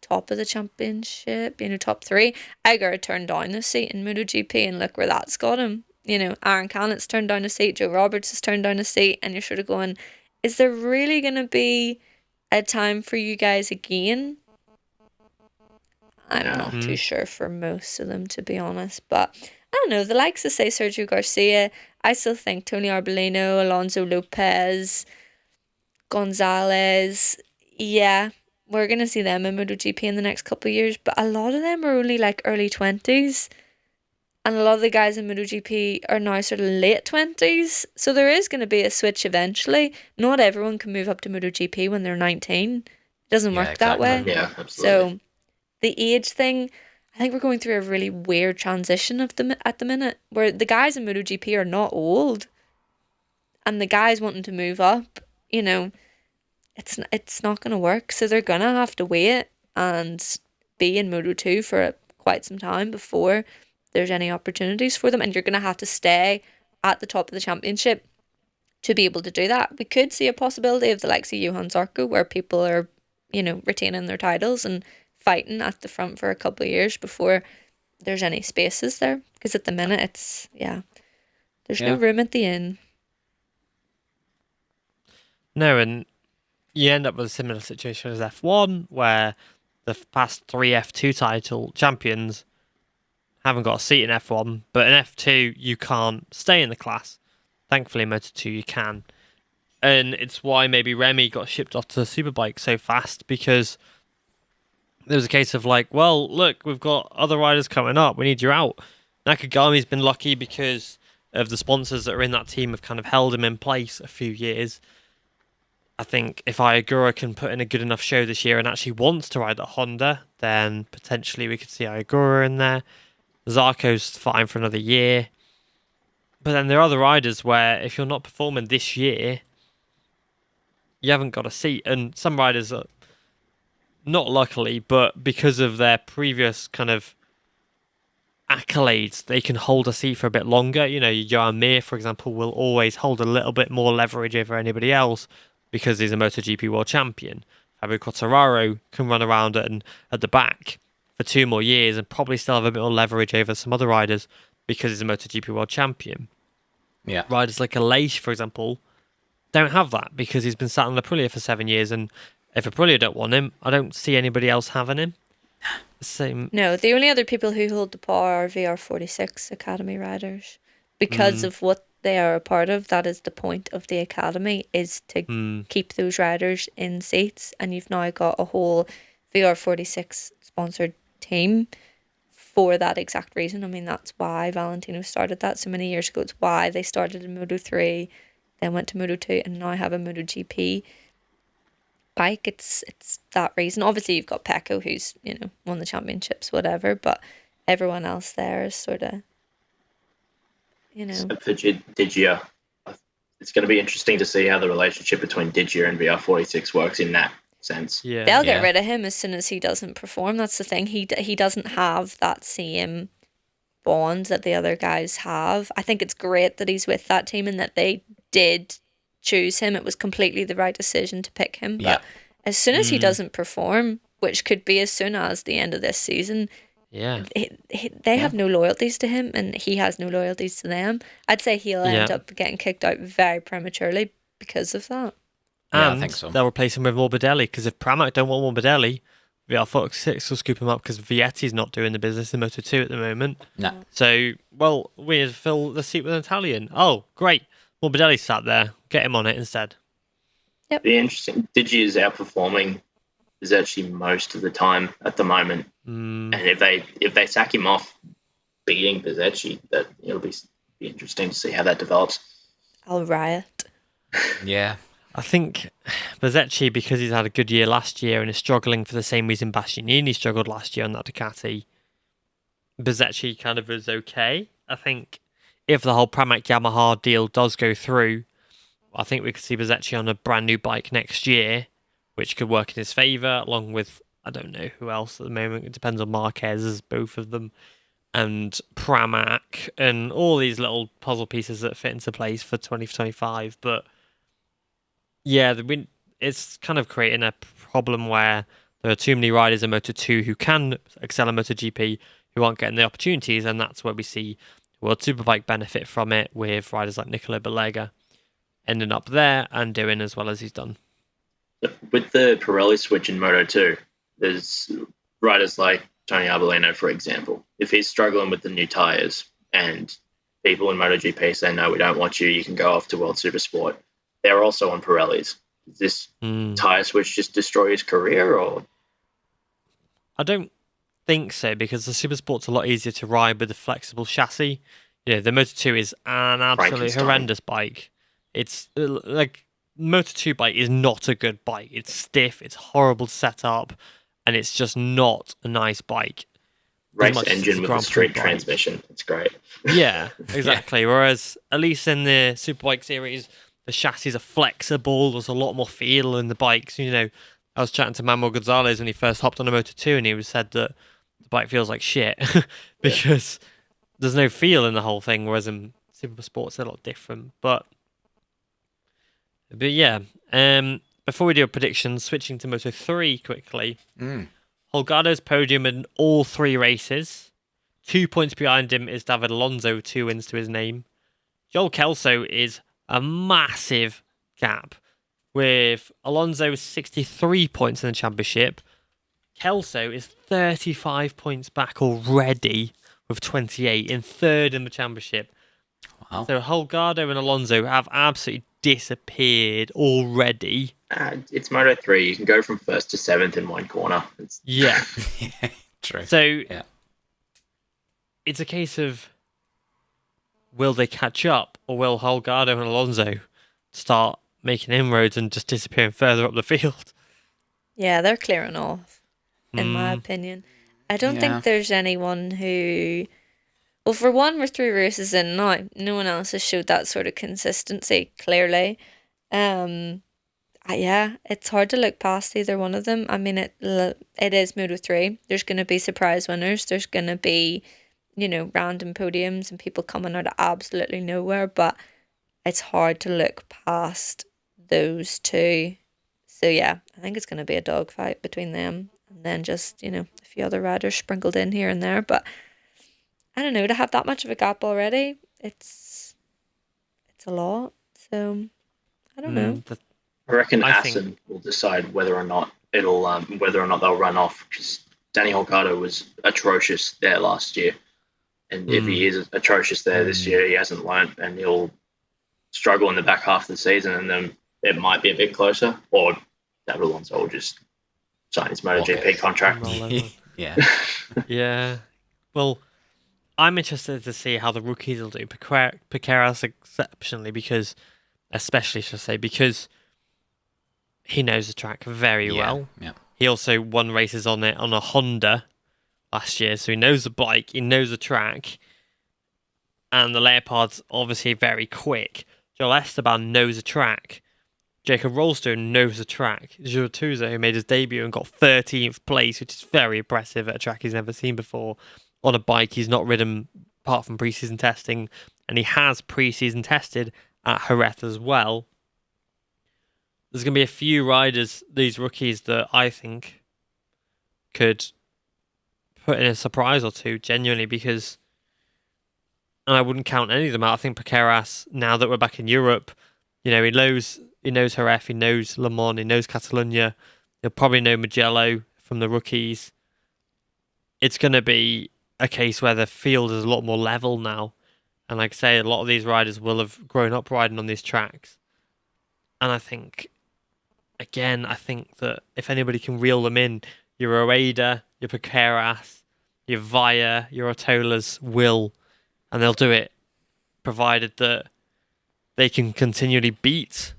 top of the championship, top 3. Eiger turned down a seat in MotoGP, and look where that's got him. Aaron Cannett's turned down a seat, Joe Roberts has turned down a seat, and you're sort of going, is there really going to be a time for you guys again? I'm not too sure for most of them, to be honest. But I don't know. The likes of, say, Sergio Garcia, I still think Tony Arbolino, Alonso Lopez, Gonzalez, yeah, we're going to see them in MotoGP in the next couple of years. But a lot of them are only like early 20s. And a lot of the guys in MotoGP are now sort of late 20s. So there is going to be a switch eventually. Not everyone can move up to MotoGP when they're 19. It doesn't work that way. Yeah, absolutely. So the age thing, I think we're going through a really weird transition at the minute, where the guys in MotoGP are not old, and the guys wanting to move up, it's not going to work. So they're going to have to wait and be in Moto2 for quite some time before there's any opportunities for them, and you're going to have to stay at the top of the championship to be able to do that. We could see a possibility of the likes of Johan Zarco, where people are, retaining their titles and fighting at the front for a couple of years before there's any spaces there, because at the minute there's no room at the inn. No, and you end up with a similar situation as F1, where the past 3 F2 title champions haven't got a seat in F1, but in F2 you can't stay in the class. Thankfully in Moto2 you can. And it's why maybe Remy got shipped off to the Superbike so fast, because there was a case of like, well, look, we've got other riders coming up. We need you out. Nakagami's been lucky because of the sponsors that are in that team have kind of held him in place a few years. I think if Ayagura can put in a good enough show this year and actually wants to ride at Honda, then potentially we could see Ayagura in there. Zarco's fine for another year. But then there are other riders where if you're not performing this year, you haven't got a seat. And some riders are, not luckily, but because of their previous kind of accolades, they can hold a seat for a bit longer. Johan Mir, for example, will always hold a little bit more leverage over anybody else because he's a MotoGP world champion. Fabio Quartararo can run around at the back for 2 more years and probably still have a bit more leverage over some other riders because he's a MotoGP world champion. Yeah. Riders like Aleix, for example, don't have that because he's been sat on Aprilia for 7 years, and if Aprilia don't want him, I don't see anybody else having him. Same. No, the only other people who hold the power are VR46 Academy riders. Because of what they are a part of, that is the point of the Academy, is to keep those riders in seats. And you've now got a whole VR46 sponsored team for that exact reason. I mean, that's why Valentino started that so many years ago. It's why they started in Moto3, then went to Moto2, and now have a MotoGP bike. It's that reason. Obviously you've got Pecco, who's won the championships, whatever, but everyone else there is sort of So for Digia, it's going to be interesting to see how the relationship between Digia and VR46 works in that sense. They'll get rid of him as soon as he doesn't perform. That's the thing. He doesn't have that same bond that the other guys have. I think it's great that he's with that team and that they did choose him. It was completely the right decision to pick him. But as soon as he doesn't perform, which could be as soon as the end of this season, they have no loyalties to him and he has no loyalties to them. I'd say he'll end up getting kicked out very prematurely because of that. And I think so. They'll replace him with Morbidelli, because if Pramac don't want Morbidelli, VR46 will scoop him up because Vietti's not doing the business in Moto2 at the moment. No. So, well, we fill the seat with an Italian. Oh, great. Morbidelli sat there. Get him on it instead. Yep. Be interesting. Digi is outperforming Bezzecchi most of the time at the moment. And if they sack him off beating Bezzecchi, that it'll be interesting to see how that develops. I'll riot. Yeah. I think Bezzecchi, because he's had a good year last year and is struggling for the same reason Bastianini struggled last year on that Ducati, Bezzecchi kind of is okay. I think if the whole Pramac Yamaha deal does go through, I think we could see Bezzecchi on a brand new bike next year, which could work in his favour, along with, I don't know who else at the moment. It depends on Marquez, both of them, and Pramac, and all these little puzzle pieces that fit into place for 2025. But yeah, it's kind of creating a problem where there are too many riders in Moto2 who can excel in MotoGP who aren't getting the opportunities, and that's where we see World Superbike benefit from it, with riders like Nicolo Balega ending up there and doing as well as he's done. With the Pirelli switch in Moto2, there's riders like Tony Arbolino, for example. If he's struggling with the new tyres and people in MotoGP say, no, we don't want you, you can go off to World Supersport, they're also on Pirellis. Does this tyre switch just destroy his career? Or I don't think so, because the Supersport's a lot easier to ride with a flexible chassis. Yeah, the Moto2 is an absolutely horrendous bike. It's like Moto2 bike is not a good bike. It's stiff, it's horrible to set up, and it's just not a nice bike. Race engine with a straight transmission. It's great. Yeah, exactly. Yeah. Whereas at least in the Superbike series, the chassis are flexible. There's a lot more feel in the bikes. You know, I was chatting to Manuel Gonzalez when he first hopped on a Moto2, and he said that the bike feels like shit because there's no feel in the whole thing, whereas in Super Sports they're a lot different. But yeah, before we do a prediction, switching to Moto3 quickly. Holgado's podium in all 3 races. 2 points behind him is David Alonso, 2 wins to his name. Joel Kelso is a massive gap, with Alonso 63 points in the championship. Kelso is 35 points back already with 28 in 3rd in the championship. Wow. So Holgado and Alonso have absolutely disappeared already. It's Moto3. You can go from 1st to 7th in one corner. Yeah. Yeah, true. So it's a case of, will they catch up, or will Holgado and Alonso start making inroads and just disappearing further up the field? Yeah, they're clearing off, in my opinion. I don't think there's anyone who... Well, for one, we're 3 races in now. No one else has showed that sort of consistency, clearly. Yeah, it's hard to look past either one of them. I mean, it is Moto3. There's going to be surprise winners. There's going to be, random podiums and people coming out of absolutely nowhere. But it's hard to look past those 2. So, yeah, I think it's going to be a dogfight between them. And then just, a few other riders sprinkled in here and there. But I don't know, to have that much of a gap already, it's a lot. So, I don't know. I reckon Assen will decide whether or not they'll run off, because Danny Holgado was atrocious there last year, and if he is atrocious there this year, he hasn't learnt, and he'll struggle in the back half of the season, and then it might be a bit closer, or David Alonso will just sign his MotoGP contract. Yeah. Yeah. Well, I'm interested to see how the rookies will do. Piqueras exceptionally, because he knows the track very well. Yeah. He also won races on it on a Honda last year, so he knows the bike, he knows the track, and the Leopard's obviously very quick. Joel Esteban knows the track. Jacob Rollstone knows the track. Gilles Tuzo, who made his debut and got 13th place, which is very impressive at a track he's never seen before, on a bike he's not ridden apart from pre-season testing, and he has pre-season tested at Jerez as well. There's going to be a few riders, these rookies, that I think could put in a surprise or two, genuinely, because, and I wouldn't count any of them out. I think Piqueras, now that we're back in Europe, he knows Jerez, he knows Le Mans, he knows Catalunya, he'll probably know Mugello from the rookies. It's going to be a case where the field is a lot more level now, and like I say, a lot of these riders will have grown up riding on these tracks, and I think that if anybody can reel them in, your Oeda, your Piqueras, your Vaya, your Otolas will, and they'll do it, provided that they can continually beat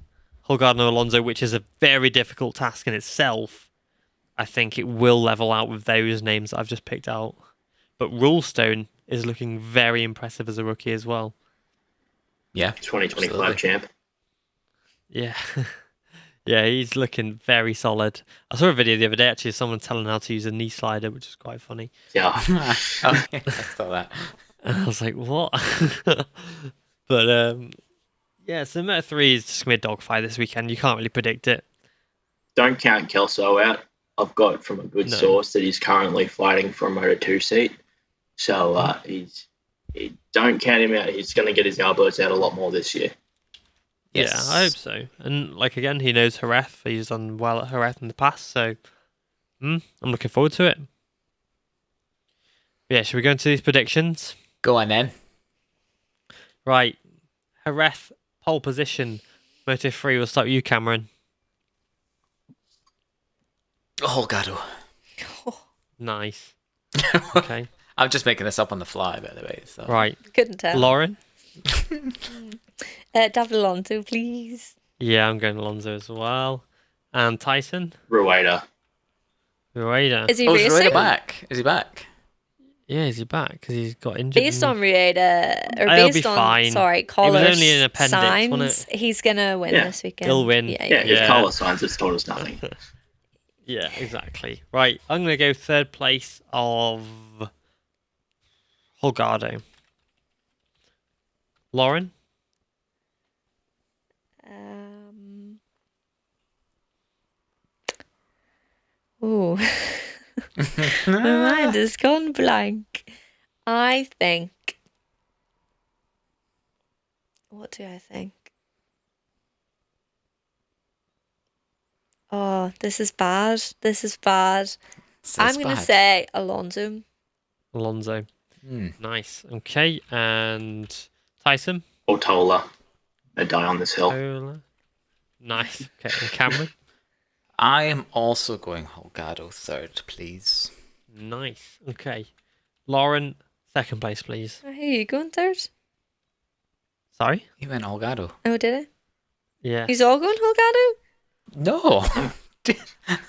Holgado and Alonso, which is a very difficult task in itself. I think it will level out with those names that I've just picked out. But Rulestone is looking very impressive as a rookie as well. Yeah. 2025 absolutely. champ. Yeah. Yeah, he's looking very solid. I saw a video the other day, actually, of someone telling how to use a knee slider, which is quite funny. Yeah. Oh, yeah, I saw that. And I was like, what? But, yeah, so Moto 3 is just going to be a dogfight this weekend. You can't really predict it. Don't count Kelso out. I've got from a good No. source that he's currently fighting for a Moto 2 seat. So don't count him out. He's going to get his elbows out a lot more this year. Yes. Yeah, I hope so. And, like, again, he knows Jerez. He's done well at Jerez in the past, so I'm looking forward to it. Yeah, should we go into these predictions? Go on then. Right. Jerez, pole position. Moto 3, we'll start with you, Cameron. Holgado. Nice. Okay. I'm just making this up on the fly, by the way. So. Right. Couldn't tell. Lauren? David Alonso, please. Yeah, I'm going Alonso as well. And Tyson? Rueda. Rueda. Is he Is racing? Rueda back? Is he back? Yeah, is he back? Because he's got injured. Based on Rueda, or He'll be based on, fine. sorry, It was Collar only an appendix, wasn't signs, it? he's going to win Yeah. this weekend. He'll win. Yeah, Yeah, Yeah. if Carlos signs, it's told us nothing. Yeah, exactly. Right, I'm going to go third place of Holgado. Lauren? Ooh. My mind has gone blank. I think. What do I think? Oh, this is bad. This is bad. So I'm it's going to bad. say Alonso. Alonso. Hmm. Nice. Okay, and Tyson? Or Tola. They die on this hill. Ola. Nice. Okay, and Cameron? I am also going Holgado third, please. Nice. Okay. Lauren, second place, please. Oh, hey, you going third? Sorry? He went Holgado. Oh, did it? Yeah. He's all going Holgado? No.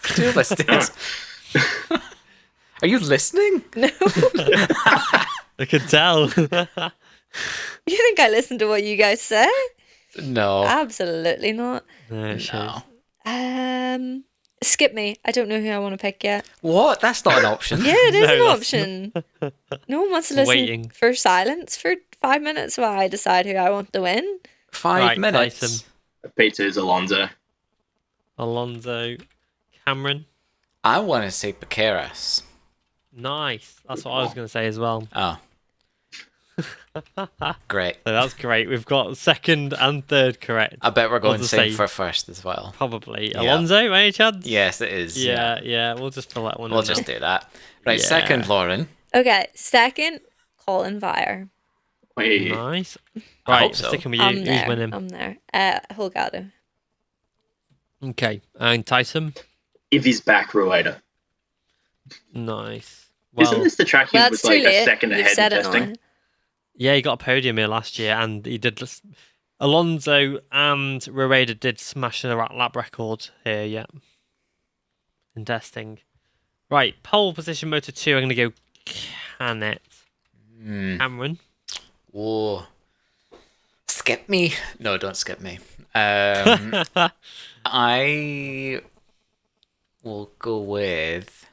Two of us did. Are you listening? No. I could tell. You think I listen to what you guys say? No. Absolutely not. No, she is. No. Skip me. I don't know who I want to pick yet. What? That's not an option. Yeah, it is No, an that's option. No one wants to listen Waiting. for silence for 5 minutes while I decide who I want to win. 5 Right, minutes. Tyson. P2 is Alonso. Alonso. Cameron. I want to say Piqueras. Nice. That's what I was going to say as well. Oh. Great. So that's great. We've got second and third correct. I bet we're going just same say- for first as well. Probably. Yeah. Alonso, by any chance? Yes, it is. Yeah. We'll just fill that one We'll in just now. do that. Right, Yeah. second, Lauren. Okay, second, Colin Vire. Wait, Nice. I Right, hope so. sticking with you. I'm Who's there. winning? I'm there. Holgado. Okay. And Tyson? if he's back, Rueda. Nice. Isn't Well, this the track he Well, was it's too like late. a second You've ahead in said it testing? now. yeah, he got a podium here last year, and he did. Alonso and Rueda did smash the lap record here, yeah. In testing. Right, pole position Moto 2, I'm going to go Canet. Cameron. Whoa. Skip me. No, don't skip me. I will go with.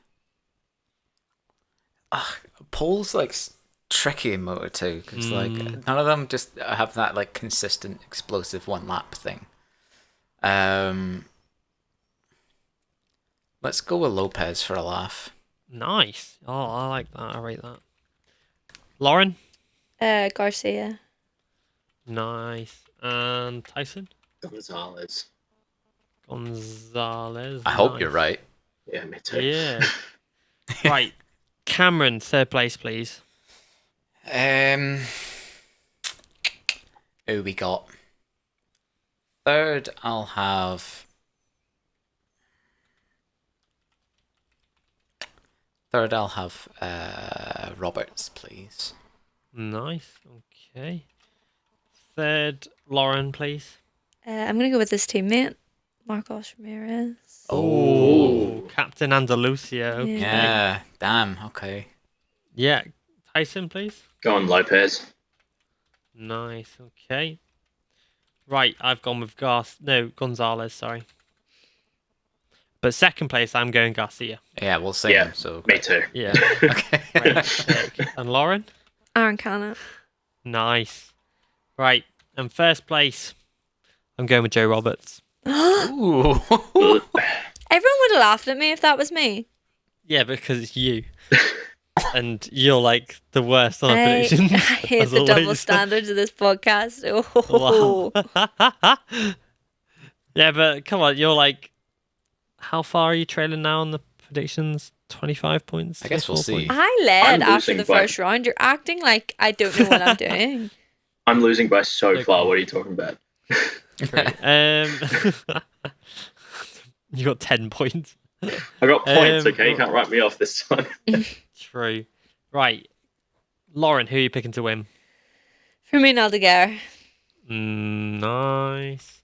Pole's like tricky in Moto 2 because like none of them just have that like consistent explosive one lap thing. Let's go with Lopez for a laugh. Nice. Oh, I like that. I rate that. Lauren. Garcia. Nice. And Tyson. Gonzalez. Gonzalez. I hope nice. you're right. Yeah, me too. Yeah. Right. Cameron, third place, please. Who we got? Third, I'll have. Roberts, please. Nice. Okay. Third, Lauren, please. I'm going to go with his teammate, Marcos Ramirez. Oh, Captain Andalusia. Okay. Yeah. Damn. Okay. Yeah. Tyson, please. Go on, Lopez. Nice. Okay. Right, I've gone with Gonzalez, sorry. But second place, I'm going Garcia. Yeah, we'll see. Yeah, So me too. Yeah. okay. Great pick. And Lauren? Aaron Canet. Nice. Right, and first place, I'm going with Joe Roberts. Ooh. Everyone would have laughed at me if that was me. Yeah, because it's you. And you're like the worst on our I predictions. hate as the double always. standards of this podcast. Oh. Wow. Yeah, but come on, you're like, how far are you trailing now on the predictions? 25 points? I guess we'll 24 see. points? I led I'm after losing the by- first round. You're acting like I don't know what I'm doing. I'm losing by so Okay. far. What are you talking about? Great. You got 10 points. I got points, okay? You well- can't write me off this time. True. Right. Lauren, who are you picking to win? For me, Aldeguer. Nice.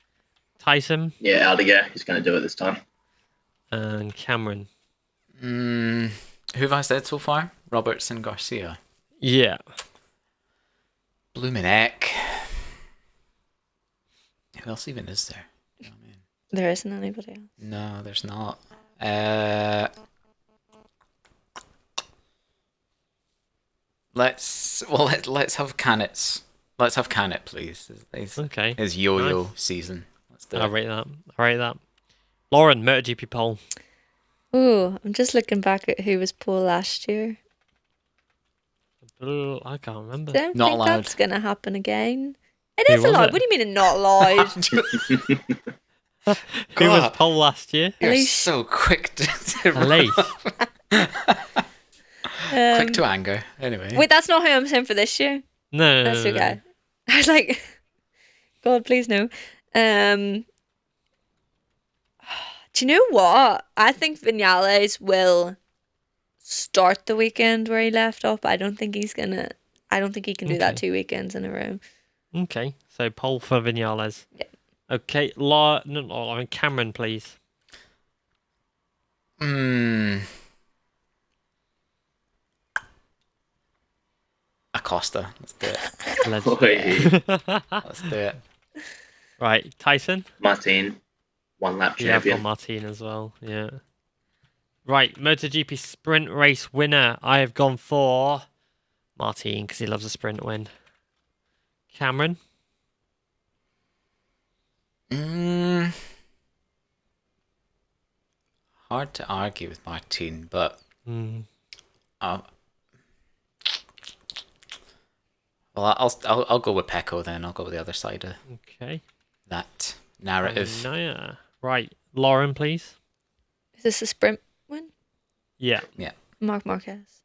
Tyson Yeah, Aldeguer, he's going to do it this time. and Cameron. Who have I said so far? Roberts and Garcia. Yeah. Bloomin' heck. Who else even is there? You know what I mean? There isn't anybody else. No, there's not. Let's have Canets. Let's have Canet, please. Okay. His yo-yo Nice. season. Let's do I'll it. rate that. I'll rate that. Lauren, MotoGP poll. Ooh, I'm just looking back at who was pole last year. I can't remember. Don't Not think allowed. that's going to happen again. It Who is was allowed. it? What do you mean not allowed? Who was God. poll last year? You're Elise. so quick to Elise. quick to anger. Anyway. Wait, that's not who I'm saying for this year. No, That's no, okay. I was like, God, please no. Do you know what? I think Vinales will start the weekend where he left off. I don't think he's gonna. I don't think he can do that Okay. 2 weekends in a row. Okay, so poll for Vinales. Yeah. Okay, Cameron, please. Acosta. Let's do it. Legend. Let's do it. Right, Tyson. Martin, one lap Yeah, I've got champion. Martin as well. Yeah. Right, MotoGP sprint race winner. I have gone for Martin because he loves a sprint win. Cameron. Hard to argue with Martin, but Mm. well, I'll go with Pecco then. I'll go with the other side of Okay. that narrative. Yeah. Right, Lauren, please. Is this a sprint win? Yeah. Mark Marquez.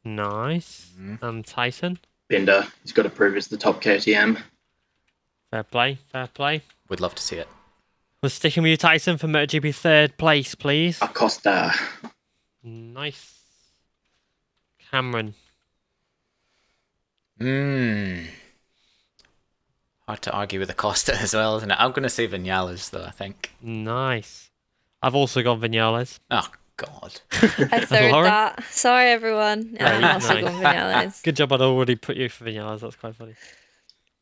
Nice. And Tyson. Binder, he's got to prove he's the top KTM. Fair play. Fair play. Would love to see it. We're sticking with you, Tyson, for MotoGP third place, please. Acosta, Nice. Cameron. Hard to argue with Acosta as well, isn't it? I'm going to say Vinales, though, I think. Nice. I've also gone Vinales. Oh, God. I third Lauren? that. Sorry, everyone. I'm Right, also nice. going Vinales. Good job I'd already put you for Vinales. That's quite funny.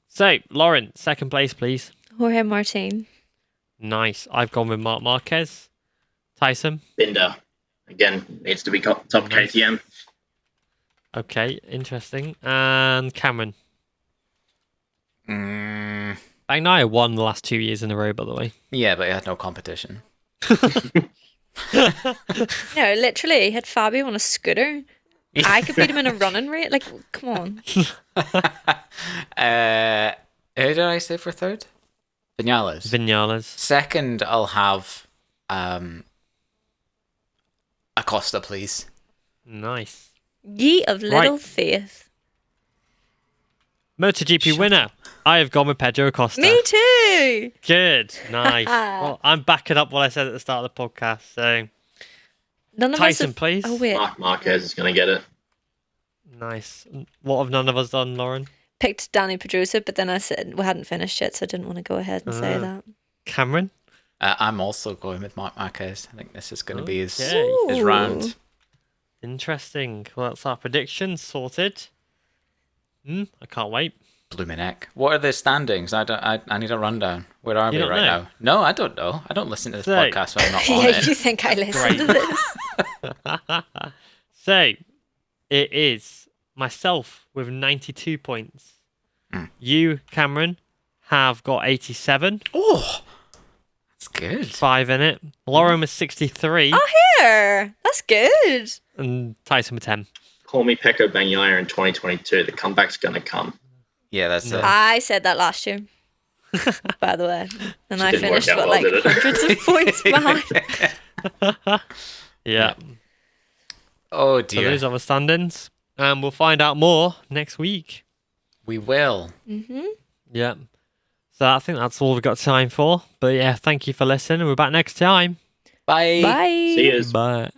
So, Lauren, second place, please. Jorge Martin. Nice. I've gone with Marc Marquez. Tyson. Binder, again, needs to be top Nice. KTM. Okay, interesting. And Cameron. Bagnaia won the last 2 years in a row, by the way. Yeah, but he had no competition. No, literally, he had Fabio on a scooter. I could beat him in a running rate. Like, come on. Who did I say for third? Vinales. Vinales. Second, I'll have Acosta, please. Nice. Ye of little Right. faith. MotoGP winner. I have gone with Pedro Acosta. Me too. Good. Nice. Well, I'm backing up what I said at the start of the podcast. So, None of us Tyson, have... please. Oh, wait. Mark Marquez is going to get it. Nice. What have none of us done, Lauren? Picked Danny Pedrosa, but then I said we hadn't finished yet, so I didn't want to go ahead and say that. Cameron? I'm also going with Marc Marquez. I think this is going to be his Okay. round. Interesting. Well, that's our prediction sorted. I can't wait. Blooming heck. What are the standings? I need a rundown. Where are we right now? No, I don't know. I don't listen to this podcast when I'm not on Yeah, it. you think I listen to this? So, it is myself with 92 points. You, Cameron, have got 87. Oh, that's good. 5 in it. Lauren with 63. Oh, here. That's good. And Tyson with 10. Call me Pecco Bagnaia in 2022. The comeback's going to come. Yeah, that's it. I said that last year, by the way. And I didn't work finished, out what, well, like did it? hundreds of points behind. Yeah. Oh, So dear. those are the standings. And we'll find out more next week. We will. Yeah. So I think that's all we've got time for. But yeah, thank you for listening. We're back next time. Bye. Bye. See you. Bye.